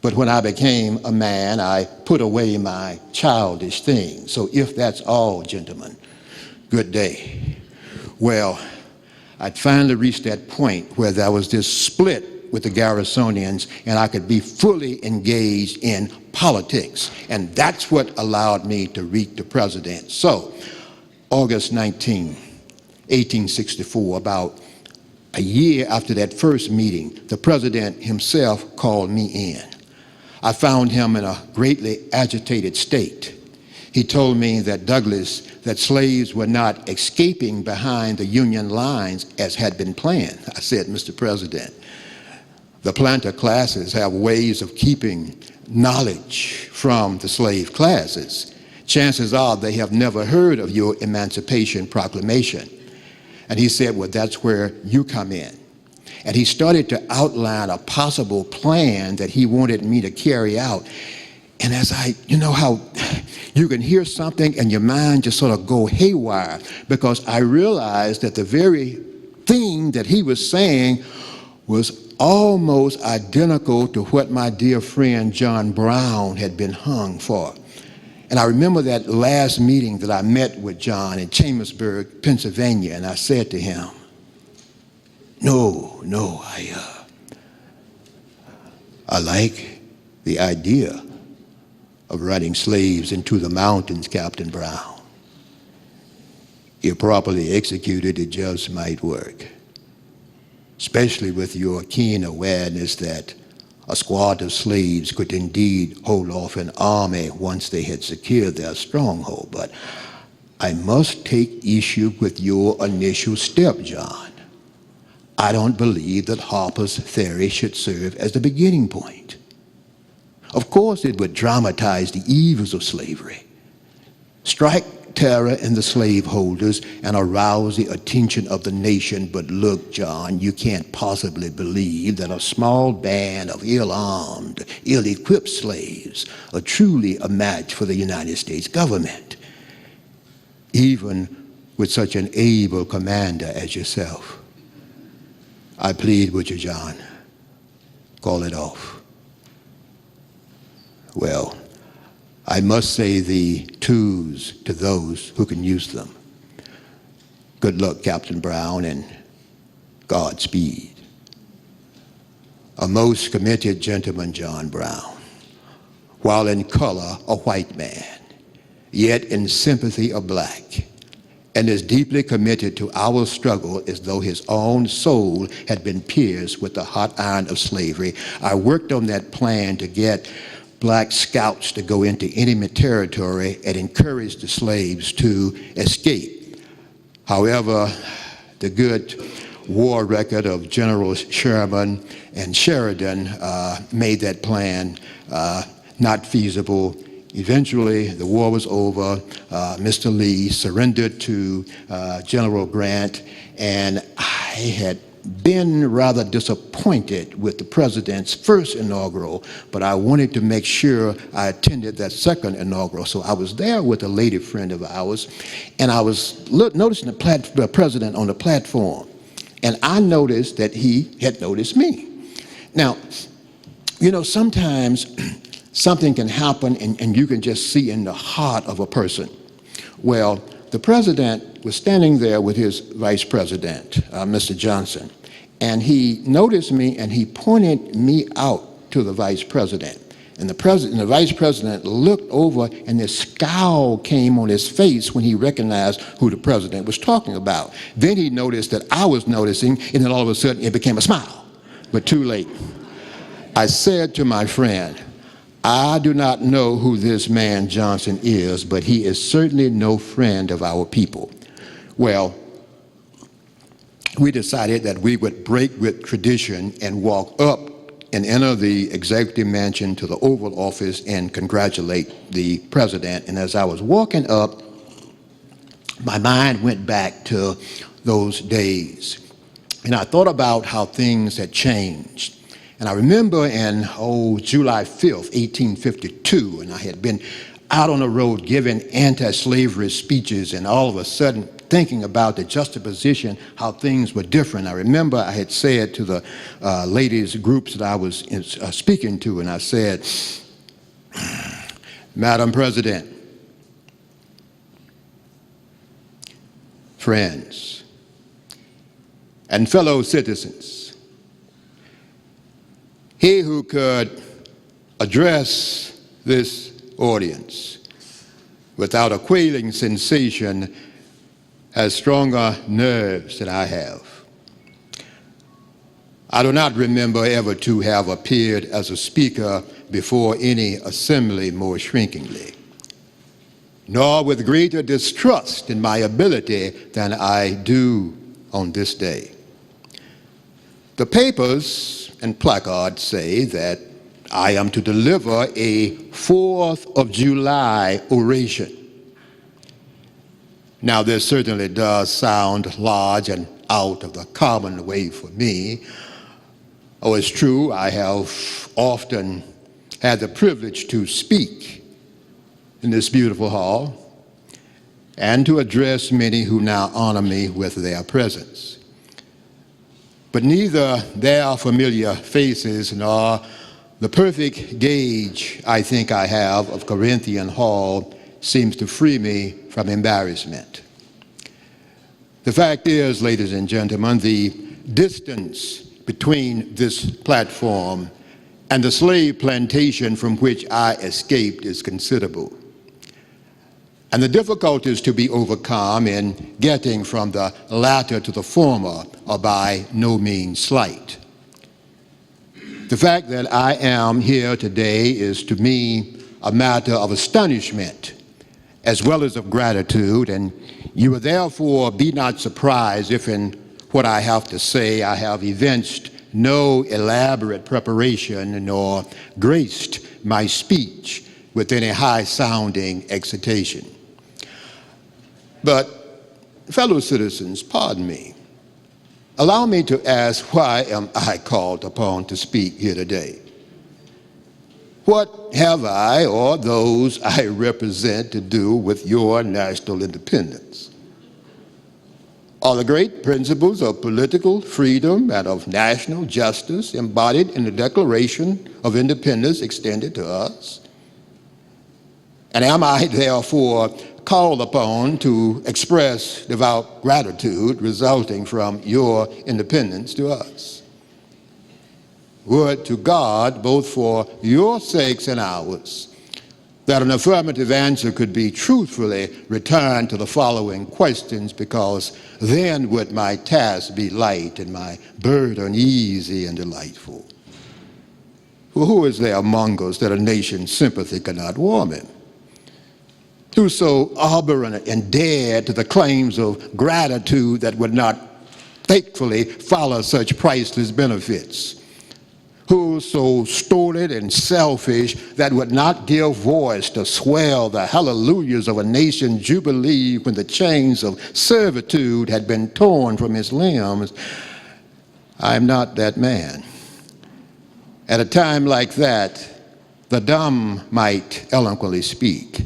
But when I became a man, I put away my childish things. So if that's all, gentlemen, good day. Well, I'd finally reached that point where there was this split with the Garrisonians, and I could be fully engaged in politics. And that's what allowed me to reach the president. So, August 19, 1864, about a year after that first meeting, the president himself called me in. I found him in a greatly agitated state. He told me that that slaves were not escaping behind the Union lines as had been planned. I said, Mr. President, the planter classes have ways of keeping knowledge from the slave classes. Chances are they have never heard of your Emancipation Proclamation. And he said, well, that's where you come in. And he started to outline a possible plan that he wanted me to carry out. And as you know how you can hear something and your mind just sort of go haywire, because I realized that the very thing that he was saying was almost identical to what my dear friend John Brown had been hung for. And I remember that last meeting that I met with John in Chambersburg, Pennsylvania, and I said to him, no, I like the idea of running slaves into the mountains, Captain Brown. If properly executed, it just might work, especially with your keen awareness that a squad of slaves could indeed hold off an army once they had secured their stronghold. But I must take issue with your initial step, John. I don't believe that Harper's theory should serve as the beginning point. Of course, it would dramatize the evils of slavery, strike terror in the slaveholders, and arouse the attention of the nation. But look, John, you can't possibly believe that a small band of ill-armed, ill-equipped slaves are truly a match for the United States government, even with such an able commander as yourself. I plead with you, John. Call it off. Well, I must say the twos to those who can use them. Good luck, Captain Brown, and Godspeed. A most committed gentleman, John Brown, while in color a white man, yet in sympathy a black, and as deeply committed to our struggle as though his own soul had been pierced with the hot iron of slavery. I worked on that plan to get black scouts to go into enemy territory and encourage the slaves to escape. However, the good war record of Generals Sherman and Sheridan made that plan not feasible. Eventually, the war was over. Mr. Lee surrendered to General Grant, and I had been rather disappointed with the president's first inaugural, but I wanted to make sure I attended that second inaugural. So I was there with a lady friend of ours, and I was noticing the president on the platform, and I noticed that he had noticed me. Now, you know, sometimes something can happen and you can just see in the heart of a person. Well, the president was standing there with his vice president, Mr. Johnson, and he noticed me and he pointed me out to the vice president. And the vice president looked over, and this scowl came on his face when he recognized who the president was talking about. Then he noticed that I was noticing, and then all of a sudden it became a smile, but too late. I said to my friend, I do not know who this man Johnson is, but he is certainly no friend of our people. Well, we decided that we would break with tradition and walk up and enter the executive mansion to the Oval Office and congratulate the president. And as I was walking up, my mind went back to those days. And I thought about how things had changed. And I remember in, July 5th, 1852, and I had been out on the road giving anti-slavery speeches, and all of a sudden thinking about the juxtaposition, how things were different. I remember I had said to the ladies groups that I was speaking to, and I said, Madam President, friends, and fellow citizens, he who could address this audience without a quailing sensation has stronger nerves than I have. I do not remember ever to have appeared as a speaker before any assembly more shrinkingly, nor with greater distrust in my ability than I do on this day. The papers and placards say that I am to deliver a 4th of July oration. Now, this certainly does sound large and out of the common way for me. Oh, it's true, I have often had the privilege to speak in this beautiful hall and to address many who now honor me with their presence. But neither their familiar faces nor the perfect gauge I think I have of Corinthian Hall seems to free me from embarrassment. The fact is, ladies and gentlemen, the distance between this platform and the slave plantation from which I escaped is considerable. And the difficulties to be overcome in getting from the latter to the former are by no means slight. The fact that I am here today is to me a matter of astonishment as well as of gratitude, and you will therefore be not surprised if in what I have to say I have evinced no elaborate preparation nor graced my speech with any high-sounding excitation. But, fellow citizens, pardon me. Allow me to ask, why am I called upon to speak here today? What have I or those I represent to do with your national independence? Are the great principles of political freedom and of national justice embodied in the Declaration of Independence extended to us? And am I therefore called upon to express devout gratitude resulting from your independence to us? Would to God, both for your sakes and ours, that an affirmative answer could be truthfully returned to the following questions, because then would my task be light and my burden easy and delightful. For who is there among us that a nation's sympathy cannot warm him? Who's so obdurate and dead to the claims of gratitude that would not faithfully follow such priceless benefits? Who's so sordid and selfish that would not give voice to swell the hallelujahs of a nation's jubilee when the chains of servitude had been torn from his limbs? I am not that man. At a time like that, the dumb might eloquently speak,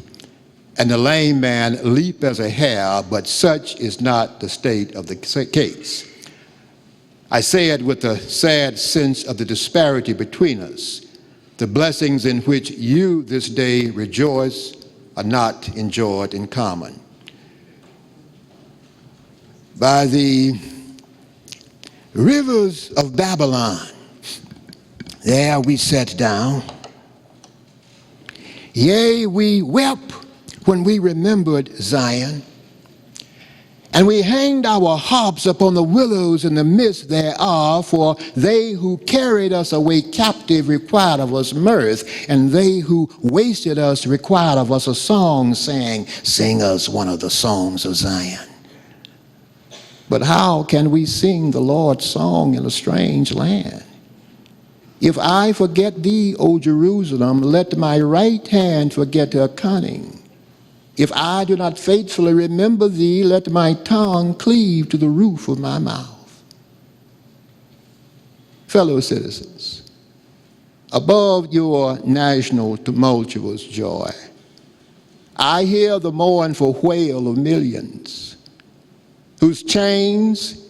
and the lame man leap as a hare, but such is not the state of the case. I say it with a sad sense of the disparity between us. The blessings in which you this day rejoice are not enjoyed in common. By the rivers of Babylon, There we sat down. Yea, we wept when we remembered Zion, and we hanged our harps upon the willows in the midst thereof, for they who carried us away captive required of us mirth, and they who wasted us required of us a song, saying, sing us one of the songs of Zion. But how can we sing the Lord's song in a strange land? If I forget thee, O Jerusalem, let my right hand forget her cunning. If I do not faithfully remember thee, let my tongue cleave to the roof of my mouth. Fellow citizens, above your national tumultuous joy, I hear the mournful wail of millions whose chains,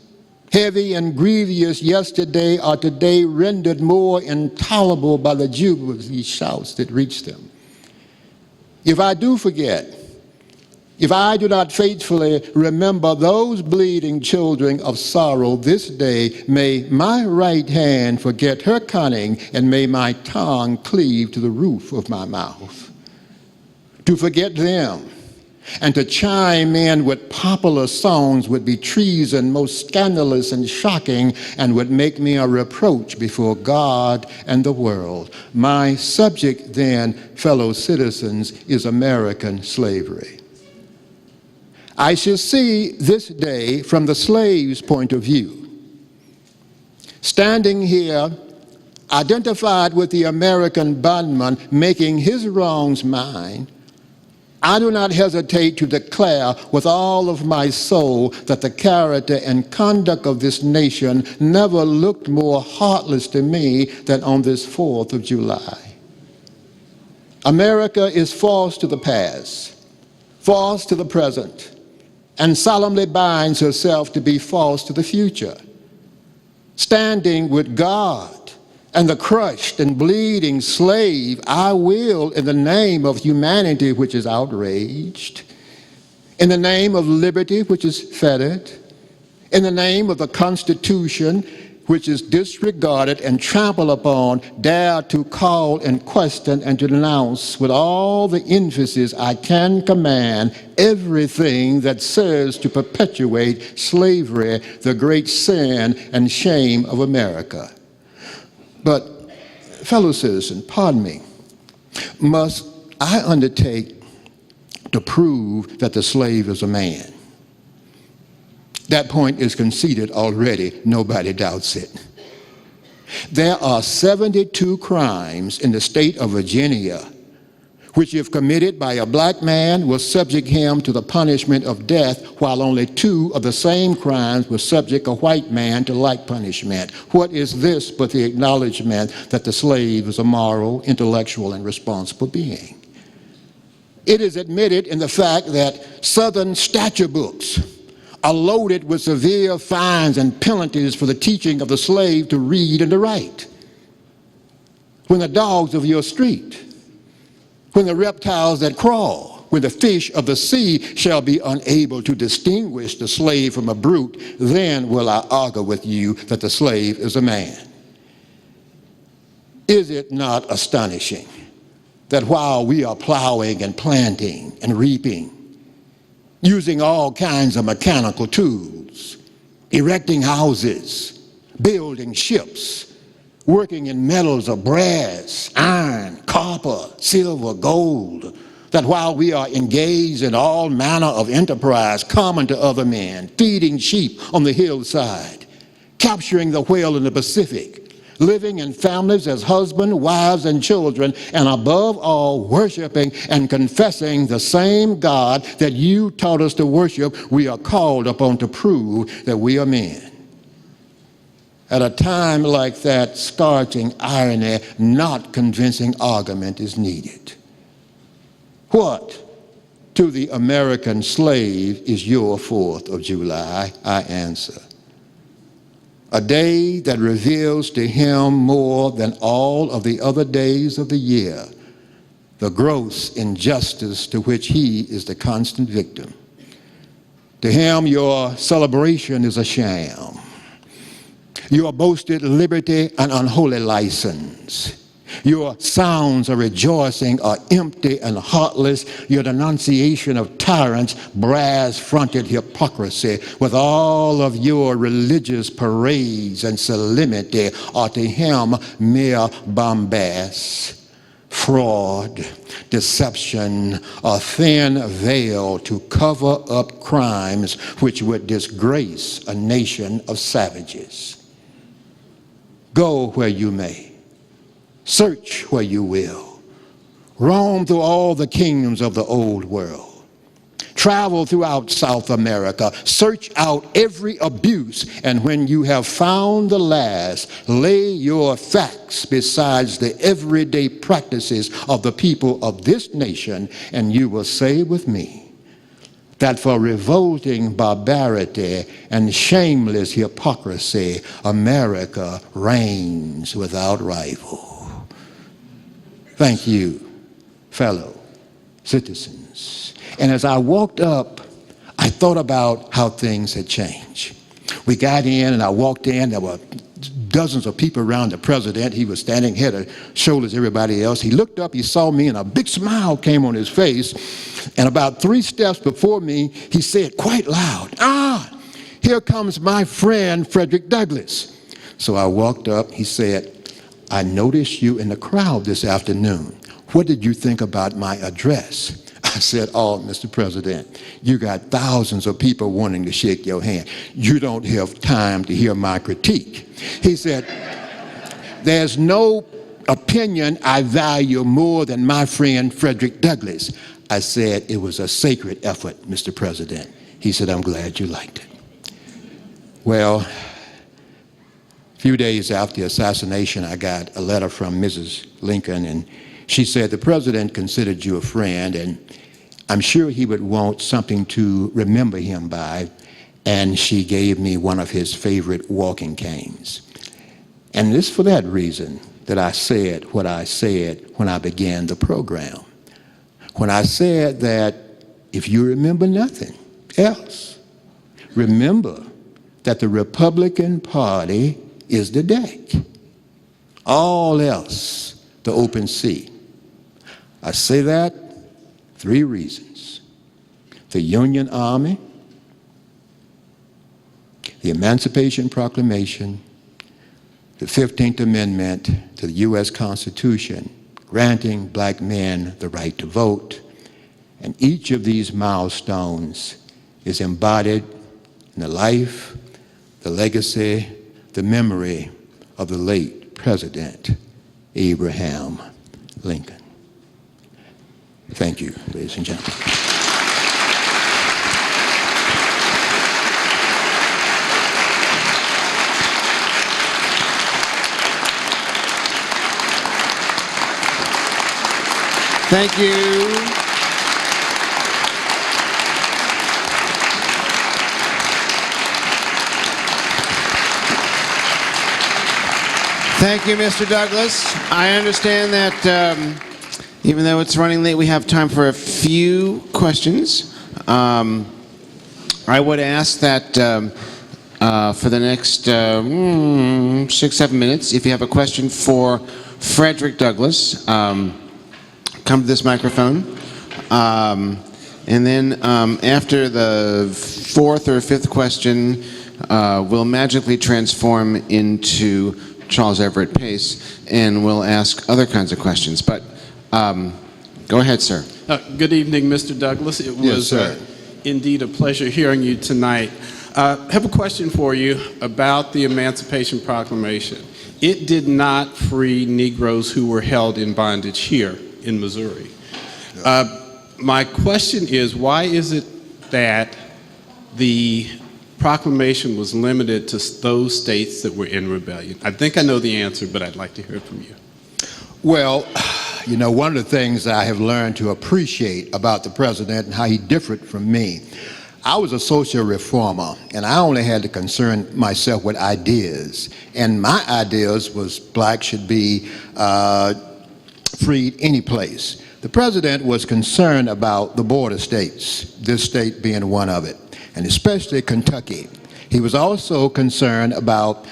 heavy and grievous yesterday, are today rendered more intolerable by the jubilee shouts that reach them. If I do forget, if I do not faithfully remember those bleeding children of sorrow this day, may my right hand forget her cunning, and may my tongue cleave to the roof of my mouth. To forget them and to chime in with popular songs would be treason most scandalous and shocking, and would make me a reproach before God and the world. My subject then, fellow citizens, is American slavery. I shall see this day from the slave's point of view. Standing here, identified with the American bondman making his wrongs mine, I do not hesitate to declare with all of my soul that the character and conduct of this nation never looked more heartless to me than on this 4th of July. America is false to the past, false to the present, and solemnly binds herself to be false to the future. Standing with God and the crushed and bleeding slave, I will, in the name of humanity which is outraged, in the name of liberty which is fettered, in the name of the Constitution which is disregarded and trampled upon, dare to call and question and to denounce with all the emphasis I can command everything that serves to perpetuate slavery, the great sin and shame of America. But, fellow citizen, pardon me, must I undertake to prove that the slave is a man? That point is conceded already. Nobody doubts it. There are 72 crimes in the state of Virginia which, if committed by a black man, will subject him to the punishment of death, while only 2 of the same crimes will subject a white man to like punishment. What is this but the acknowledgement that the slave is a moral, intellectual, and responsible being? It is admitted in the fact that Southern statute books are loaded with severe fines and penalties for the teaching of the slave to read and to write. When the dogs of your street, when the reptiles that crawl, when the fish of the sea shall be unable to distinguish the slave from a brute, then will I argue with you that the slave is a man. Is it not astonishing that while we are plowing and planting and reaping, using all kinds of mechanical tools, erecting houses, building ships, working in metals of brass, iron, copper, silver, gold, that while we are engaged in all manner of enterprise common to other men, feeding sheep on the hillside, capturing the whale in the Pacific, living in families as husbands, wives, and children, and above all, worshiping and confessing the same God that you taught us to worship, we are called upon to prove that we are men. At a time like that, scorching irony, not convincing argument is needed. What to the American slave is your 4th of July? I answer. A day that reveals to him more than all of the other days of the year the gross injustice to which he is the constant victim. To him, your celebration is a sham. Your boasted liberty an unholy license. Your sounds of rejoicing are empty and heartless. Your denunciation of tyrants, brass-fronted hypocrisy, with all of your religious parades and solemnity, are to him mere bombast, fraud, deception, a thin veil to cover up crimes which would disgrace a nation of savages. Go where you may. Search where you will. Roam through all the kingdoms of the old world. Travel throughout South America. Search out every abuse. And when you have found the last, lay your facts besides the everyday practices of the people of this nation, and you will say with me that for revolting barbarity and shameless hypocrisy, America reigns without rival. Thank you, fellow citizens. And as I walked up, I thought about how things had changed. We got in and I walked in. There were dozens of people around the president. He was standing head and shoulders to everybody else. He looked up, he saw me, and a big smile came on his face. And about 3 steps before me, he said quite loud, here comes my friend Frederick Douglass. So I walked up. He said, I noticed you in the crowd this afternoon. What did you think about my address? I said, oh, Mr. President, you got thousands of people wanting to shake your hand. You don't have time to hear my critique. He said, there's no opinion I value more than my friend Frederick Douglass. I said, it was a sacred effort, Mr. President. He said, I'm glad you liked it. Well, a few days after the assassination, I got a letter from Mrs. Lincoln, and she said, the president considered you a friend, and I'm sure he would want something to remember him by, and she gave me one of his favorite walking canes. And it's for that reason that I said what I said when I began the program. When I said that if you remember nothing else, remember that the Republican Party is the deck. All else, the open sea. I say that 3 reasons. The Union Army, the Emancipation Proclamation, the 15th Amendment to the U.S. Constitution, granting black men the right to vote. And each of these milestones is embodied in the life, the legacy, the memory of the late President Abraham Lincoln. Thank you, ladies and gentlemen. Thank you. Thank you, Mr. Douglass. I understand that even though it's running late, we have time for a few questions. I would ask that for the next 6-7 minutes, if you have a question for Frederick Douglass, come to this microphone. And then after the 4th or 5th question, we'll magically transform into Charles Everett Pace, and we'll ask other kinds of questions. But go ahead, sir. Good evening, Mr. Douglass. It was indeed a pleasure hearing you tonight. I have a question for you about the Emancipation Proclamation. It did not free Negroes who were held in bondage here in Missouri. My question is, why is it that the proclamation was limited to those states that were in rebellion? I think I know the answer, but I'd like to hear it from you. Well, you know, one of the things I have learned to appreciate about the president and how he differed from me, I was a social reformer, and I only had to concern myself with ideas. And my ideas was blacks should be freed any place. The president was concerned about the border states, this state being one of it, and especially Kentucky. He was also concerned about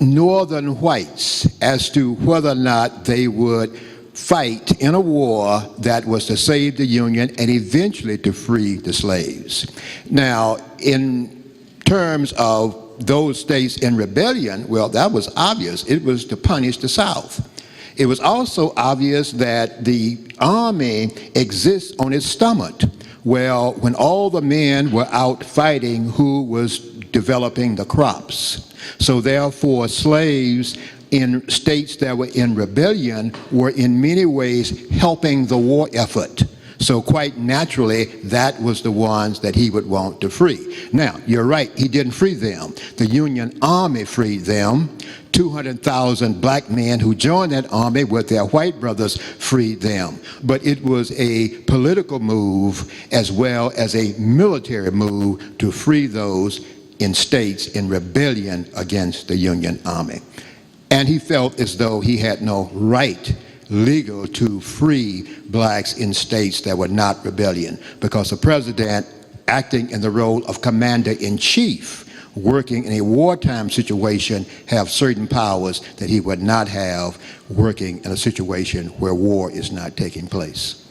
northern whites as to whether or not they would fight in a war that was to save the Union and eventually to free the slaves. Now, in terms of those states in rebellion, well, that was obvious. It was to punish the South. It was also obvious that the Army exists on its stomach. Well, when all the men were out fighting, who was developing the crops? So therefore, slaves in states that were in rebellion were in many ways helping the war effort. So quite naturally, that was the ones that he would want to free. Now, you're right, he didn't free them. The Union Army freed them. 200,000 black men who joined that army with their white brothers freed them. But it was a political move as well as a military move to free those in states in rebellion against the Union Army. And he felt as though he had no right legal to free blacks in states that were not rebellion, because the president, acting in the role of commander-in-chief, working in a wartime situation, have certain powers that he would not have working in a situation where war is not taking place.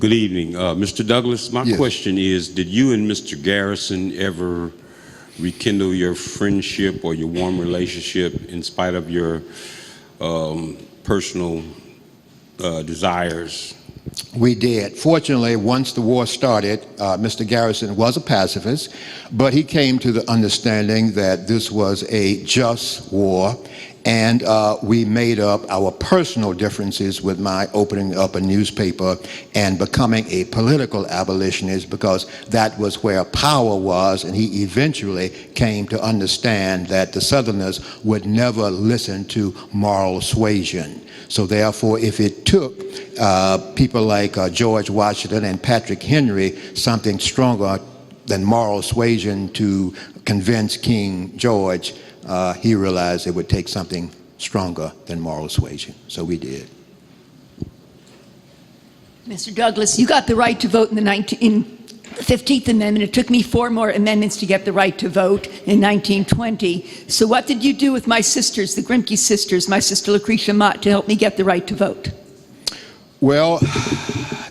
Good evening. Mr. Douglass, my Yes. question is, did you and Mr. Garrison ever rekindle your friendship or your warm relationship in spite of your personal desires? We did. Fortunately, once the war started, Mr. Garrison was a pacifist, but he came to the understanding that this was a just war, and we made up our personal differences with my opening up a newspaper and becoming a political abolitionist, because that was where power was, and he eventually came to understand that the Southerners would never listen to moral suasion. So therefore, if it took people like George Washington and Patrick Henry something stronger than moral suasion to convince King George, he realized it would take something stronger than moral suasion. So we did. Mr. Douglass, you got the right to vote in the 15th Amendment. It took me 4 more amendments to get the right to vote in 1920. So what did you do with my sisters, the Grimke sisters, my sister Lucretia Mott, to help me get the right to vote? Well,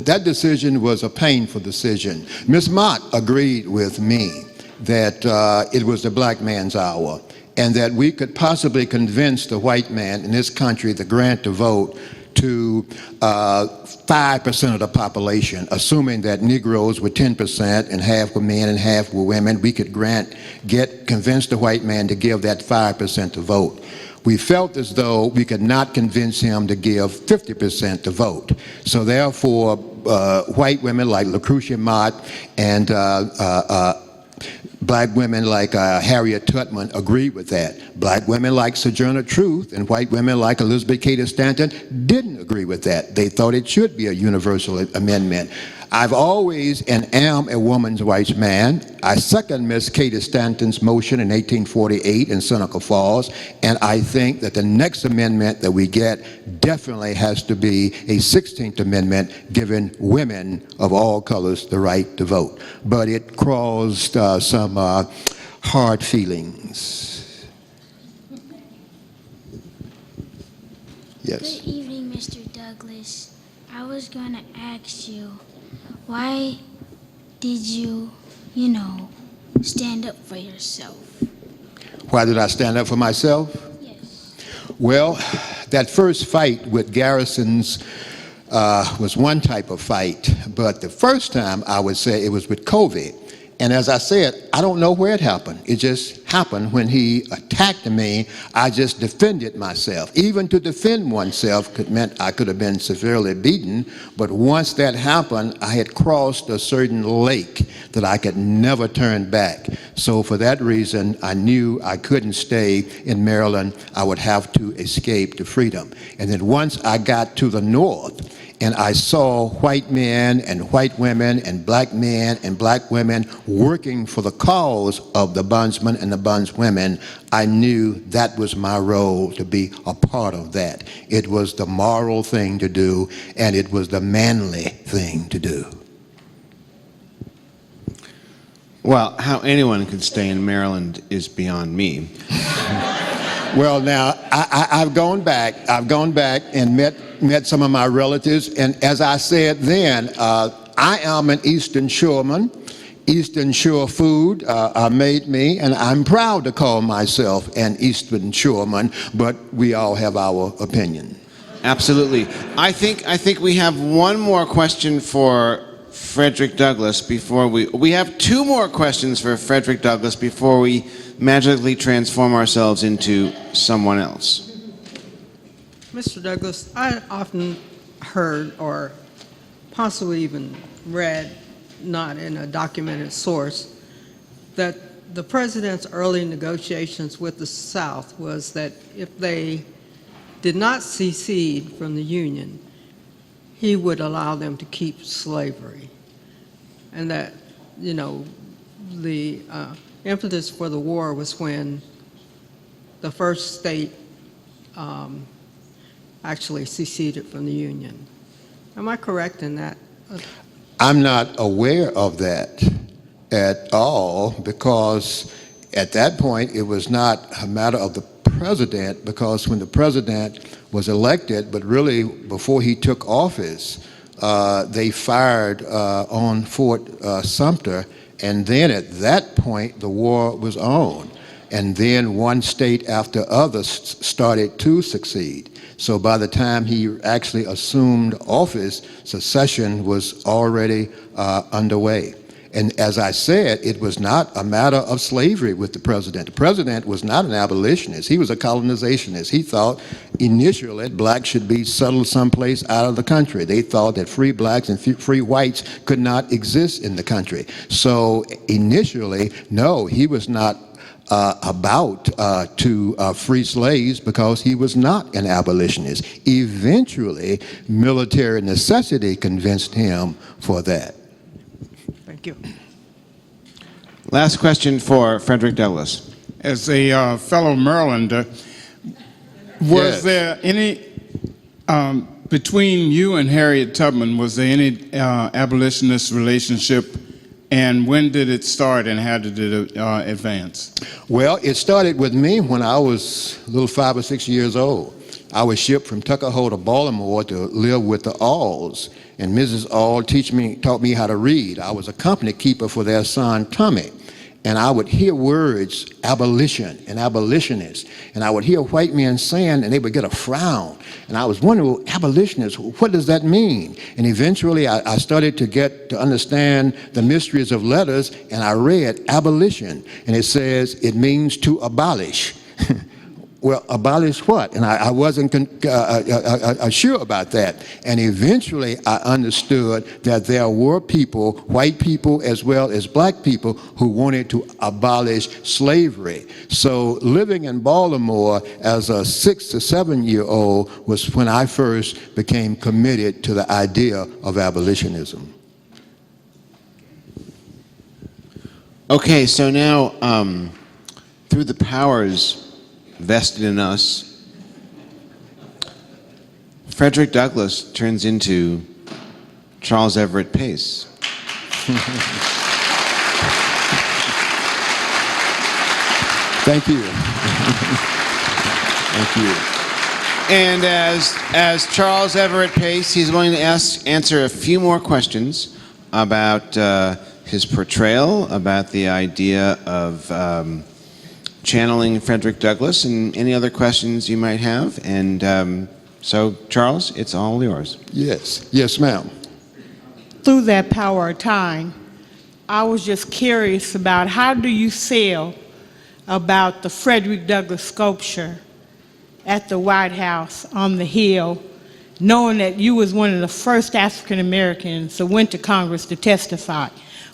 that decision was a painful decision. Ms. Mott agreed with me that it was the black man's hour, and that we could possibly convince the white man in this country to grant the vote to 5% of the population, assuming that Negroes were 10% and half were men and half were women. We could convince the white man to give that 5% to vote. We felt as though we could not convince him to give 50% to vote. So therefore, white women like Lucretia Mott and black women like Harriet Tubman agreed with that. Black women like Sojourner Truth and white women like Elizabeth Cady Stanton didn't agree with that. They thought it should be a universal amendment. I've always and am a woman's rights man. I second Miss Cady Stanton's motion in 1848 in Seneca Falls, and I think that the next amendment that we get definitely has to be a 16th Amendment giving women of all colors the right to vote. But it caused some hard feelings. Yes. Good evening, Mr. Douglass. I was going to ask you, why did you, stand up for yourself? Why did I stand up for myself? Yes. Well, that first fight with Garrison's was one type of fight, but the first time I would say it was with Covey. And as I said, I don't know where it happened. It just happened when he attacked me. I just defended myself. Even to defend oneself meant I could have been severely beaten, but once that happened, I had crossed a certain lake that I could never turn back. So for that reason, I knew I couldn't stay in Maryland. I would have to escape to freedom. And then once I got to the north, and I saw white men and white women and black men and black women working for the cause of the bondsmen and the bondswomen, I knew that was my role, to be a part of that. It was the moral thing to do, and it was the manly thing to do. Well, how anyone could stay in Maryland is beyond me. Well, now, I've gone back and met some of my relatives, and as I said then, I am an Eastern Shoreman. Eastern Shore food made me, and I'm proud to call myself an Eastern Shoreman, but we all have our opinion. Absolutely. I think we have one more question for Frederick Douglass before we have two more questions for Frederick Douglass before we magically transform ourselves into someone else. Mr. Douglass, I often heard or possibly even read, not in a documented source, that the president's early negotiations with the South was that if they did not secede from the Union, he would allow them to keep slavery. And that, you know, the impetus for the war was when the first state actually seceded from the Union. Am I correct in that? I'm not aware of that at all, because at that point it was not a matter of the president, because when the president was elected, but really before he took office, they fired on Fort Sumter, and then at that point the war was on, and then one state after others started to succeed. So by the time he actually assumed office, secession was already underway. And as I said, it was not a matter of slavery with the president. The president was not an abolitionist. He was a colonizationist. He thought initially blacks should be settled someplace out of the country. They thought that free blacks and free whites could not exist in the country. So initially, no, he was not about to free slaves, because he was not an abolitionist. Eventually, military necessity convinced him for that. Thank you. Last question for Frederick Douglass. As a fellow Marylander, was Yes. there any, between you and Harriet Tubman, was there any abolitionist relationship, and when did it start and how did it advance? Well, it started with me when I was a little 5 or 6 years old. I was shipped from Tuckahoe to Baltimore to live with the Alls, and Mrs. All taught me how to read. I was a company keeper for their son, Tommy, and I would hear words, abolition and abolitionist, and I would hear white men saying, and they would get a frown, and I was wondering, well, abolitionist, what does that mean? And eventually I started to get to understand the mysteries of letters, and I read abolition, and it says it means to abolish. Well, abolish what? And I wasn't sure about that. And eventually I understood that there were people, white people as well as black people, who wanted to abolish slavery. So living in Baltimore as a 6 to 7 year old was when I first became committed to the idea of abolitionism. Okay, so now through the powers vested in us, Frederick Douglass turns into Charles Everett Pace. Thank you. Thank you. And as Charles Everett Pace, he's going to answer a few more questions about his portrayal, about the idea of channeling Frederick Douglass, and any other questions you might have. And so, Charles, it's all yours. Yes. Yes, ma'am. Through that power of time, I was just curious about how do you feel about the Frederick Douglass sculpture at the White House on the Hill, knowing that you was one of the first African Americans that went to Congress to testify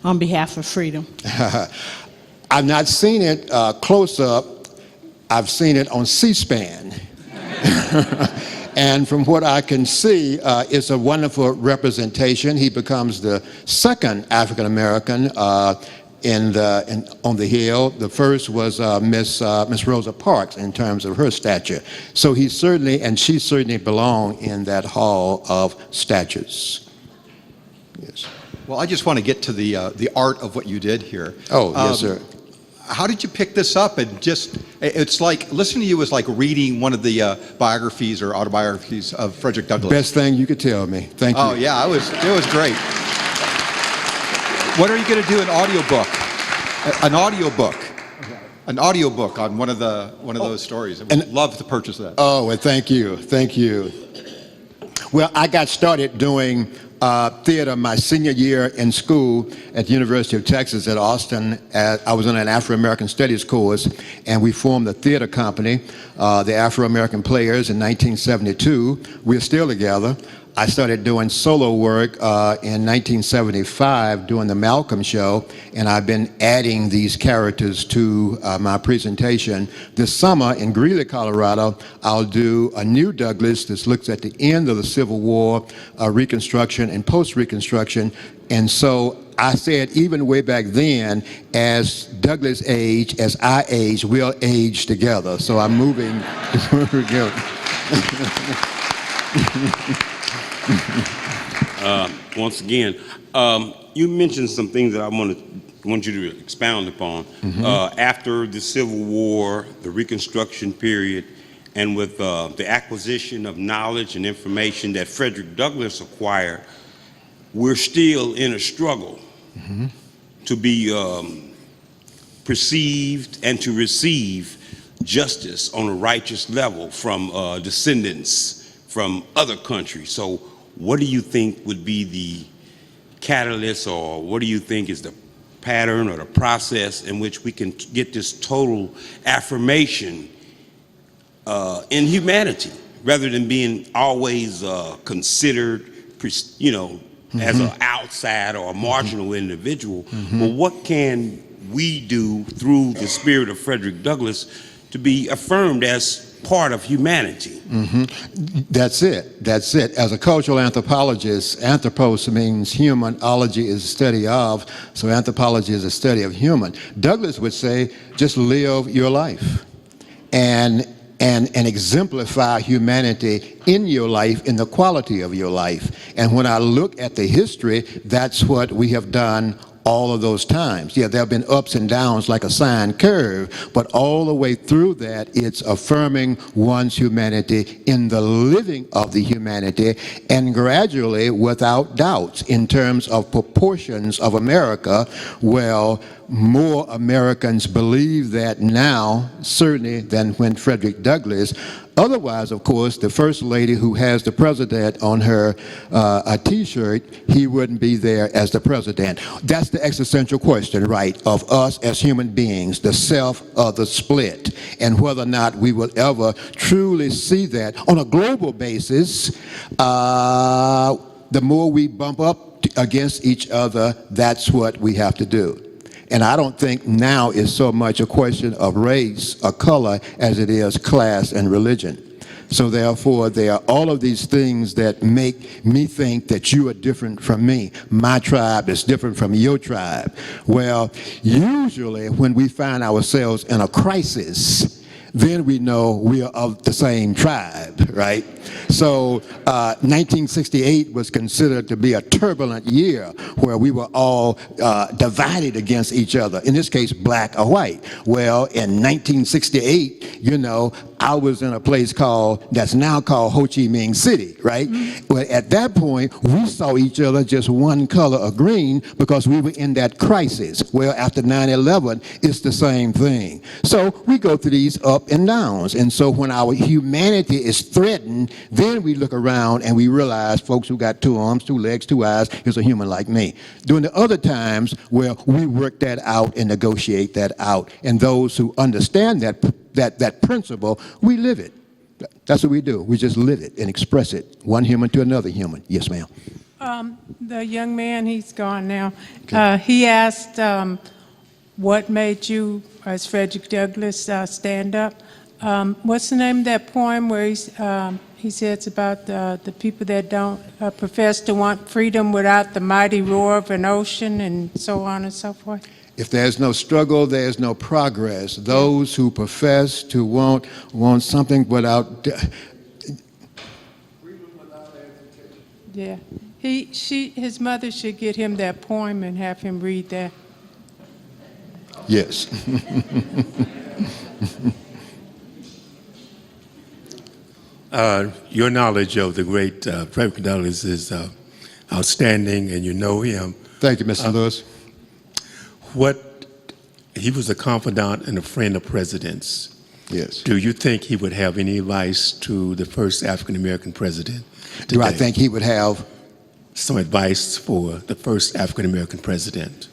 on behalf of freedom? I've not seen it close up. I've seen it on C-SPAN. And from what I can see, it's a wonderful representation. He becomes the second African American on the Hill. The first was Miss Rosa Parks in terms of her stature. So he certainly, and she certainly belong in that hall of statues. Yes. Well, I just want to get to the art of what you did here. Oh, yes, sir. How did you pick this up? And just, it's like, listening to you is like reading one of the biographies or autobiographies of Frederick Douglass. Best thing you could tell me. Thank you. Oh, yeah, it was great. What are you going to do, an audiobook? An audiobook. An audiobook on one of those stories. I would love to purchase that. Oh, well, thank you. Thank you. Well, I got started doing theater my senior year in school at the University of Texas at Austin. I was in an Afro-American Studies course, and we formed a theater company, the Afro-American Players, in 1972. We're still together. I started doing solo work in 1975 doing the Malcolm Show, and I've been adding these characters to my presentation. This summer in Greeley, Colorado, I'll do a new Douglass that looks at the end of the Civil War, Reconstruction and post-Reconstruction. And so I said, even way back then, as Douglass aged, as I age, we'll age together. So I'm moving. Once again, you mentioned some things that I want you to expound upon. After the Civil War, the Reconstruction period, and with the acquisition of knowledge and information that Frederick Douglass acquired, we're still in a struggle to be perceived and to receive justice on a righteous level from descendants from other countries. So what do you think would be the catalyst, or what do you think is the pattern or the process in which we can get this total affirmation in humanity, rather than being always considered, you know, as an outside or a marginal individual? Well, what can we do through the spirit of Frederick Douglass to be affirmed as part of humanity? That's it. That's it. As a cultural anthropologist, anthropos means human, ology is a study of, so anthropology is a study of human. Douglass would say, just live your life and exemplify humanity in your life, in the quality of your life. And when I look at the history, that's what we have done all of those times. Yeah, there have been ups and downs like a sine curve, but all the way through that, it's affirming one's humanity in the living of the humanity, and gradually, without doubts, in terms of proportions of America, well, more Americans believe that now, certainly, than when Frederick Douglass. Otherwise, of course, the first lady who has the president on her a t-shirt, he wouldn't be there as the president. That's the existential question, right, of us as human beings, the self-other split, and whether or not we will ever truly see that on a global basis. The more we bump up against each other, that's what we have to do. And I don't think now is so much a question of race or color as it is class and religion. So therefore, there are all of these things that make me think that you are different from me. My tribe is different from your tribe. Well, usually when we find ourselves in a crisis, then we know we are of the same tribe, right? So 1968 was considered to be a turbulent year where we were all divided against each other, in this case, black or white. Well, in 1968, you know, I was in a place that's now called Ho Chi Minh City, right? Well, at that point, we saw each other just one color of green because we were in that crisis. Well, after 9/11, it's the same thing. So we go through these up and downs. And so when our humanity is threatened, then we look around and we realize folks who got 2 arms, 2 legs, 2 eyes is a human like me. During the other times, well, we work that out and negotiate that out. And those who understand that principle, we live it. That's what we do. We just live it and express it, one human to another human. Yes, ma'am. The young man, he's gone now. Okay. He asked what made you, as Frederick Douglass, stand up. What's the name of that poem where he says about the people that don't profess to want freedom without the mighty roar of an ocean, and so on and so forth? If there's no struggle, there's no progress. Those who profess to want something without... Yeah. His mother should get him that poem and have him read that. Yes. Your knowledge of the great Frederick Douglass is outstanding, and you know him. Thank you, Mr. Lewis. He was a confidant and a friend of presidents. Yes. Do you think he would have any advice to the first African American president today? Do I think he would have? Some advice for the first African American president?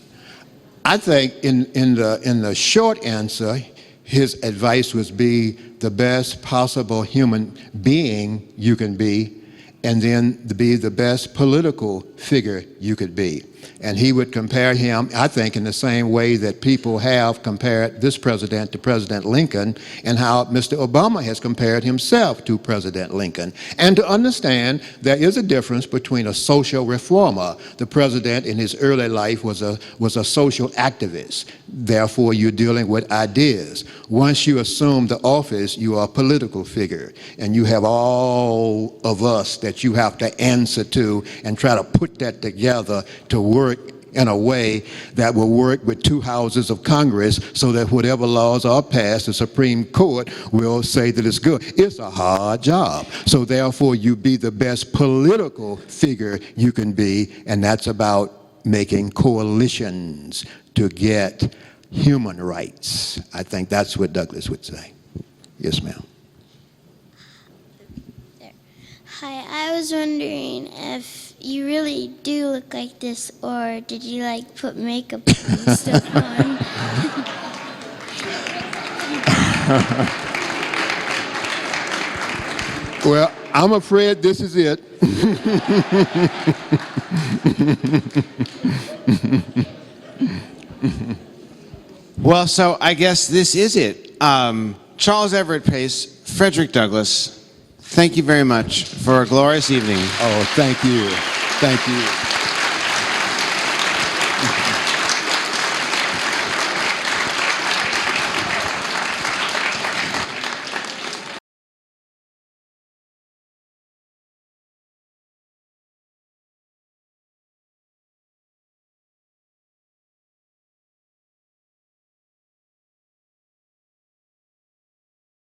I think in the short answer, his advice would be the best possible human being you can be, and then to be the best political figure you could be. And he would compare him, I think, in the same way that people have compared this president to President Lincoln, and how Mr. Obama has compared himself to President Lincoln. And to understand there is a difference between a social reformer. The president in his early life was a social activist. Therefore, you're dealing with ideas. Once you assume the office, you are a political figure, and you have all of us that you have to answer to and try to put that together to work in a way that will work with two houses of Congress, so that whatever laws are passed, the Supreme Court will say that it's good. It's a hard job. So therefore, you be the best political figure you can be, and that's about making coalitions to get human rights. I think that's what Douglass would say. Yes, ma'am. Hi, I was wondering if you really do look like this, or did you like put makeup and stuff on? Well, I'm afraid this is it. Well, so I guess this is it. Charles Everett Pace, Frederick Douglass, thank you very much for a glorious evening. Oh, thank you. Thank you.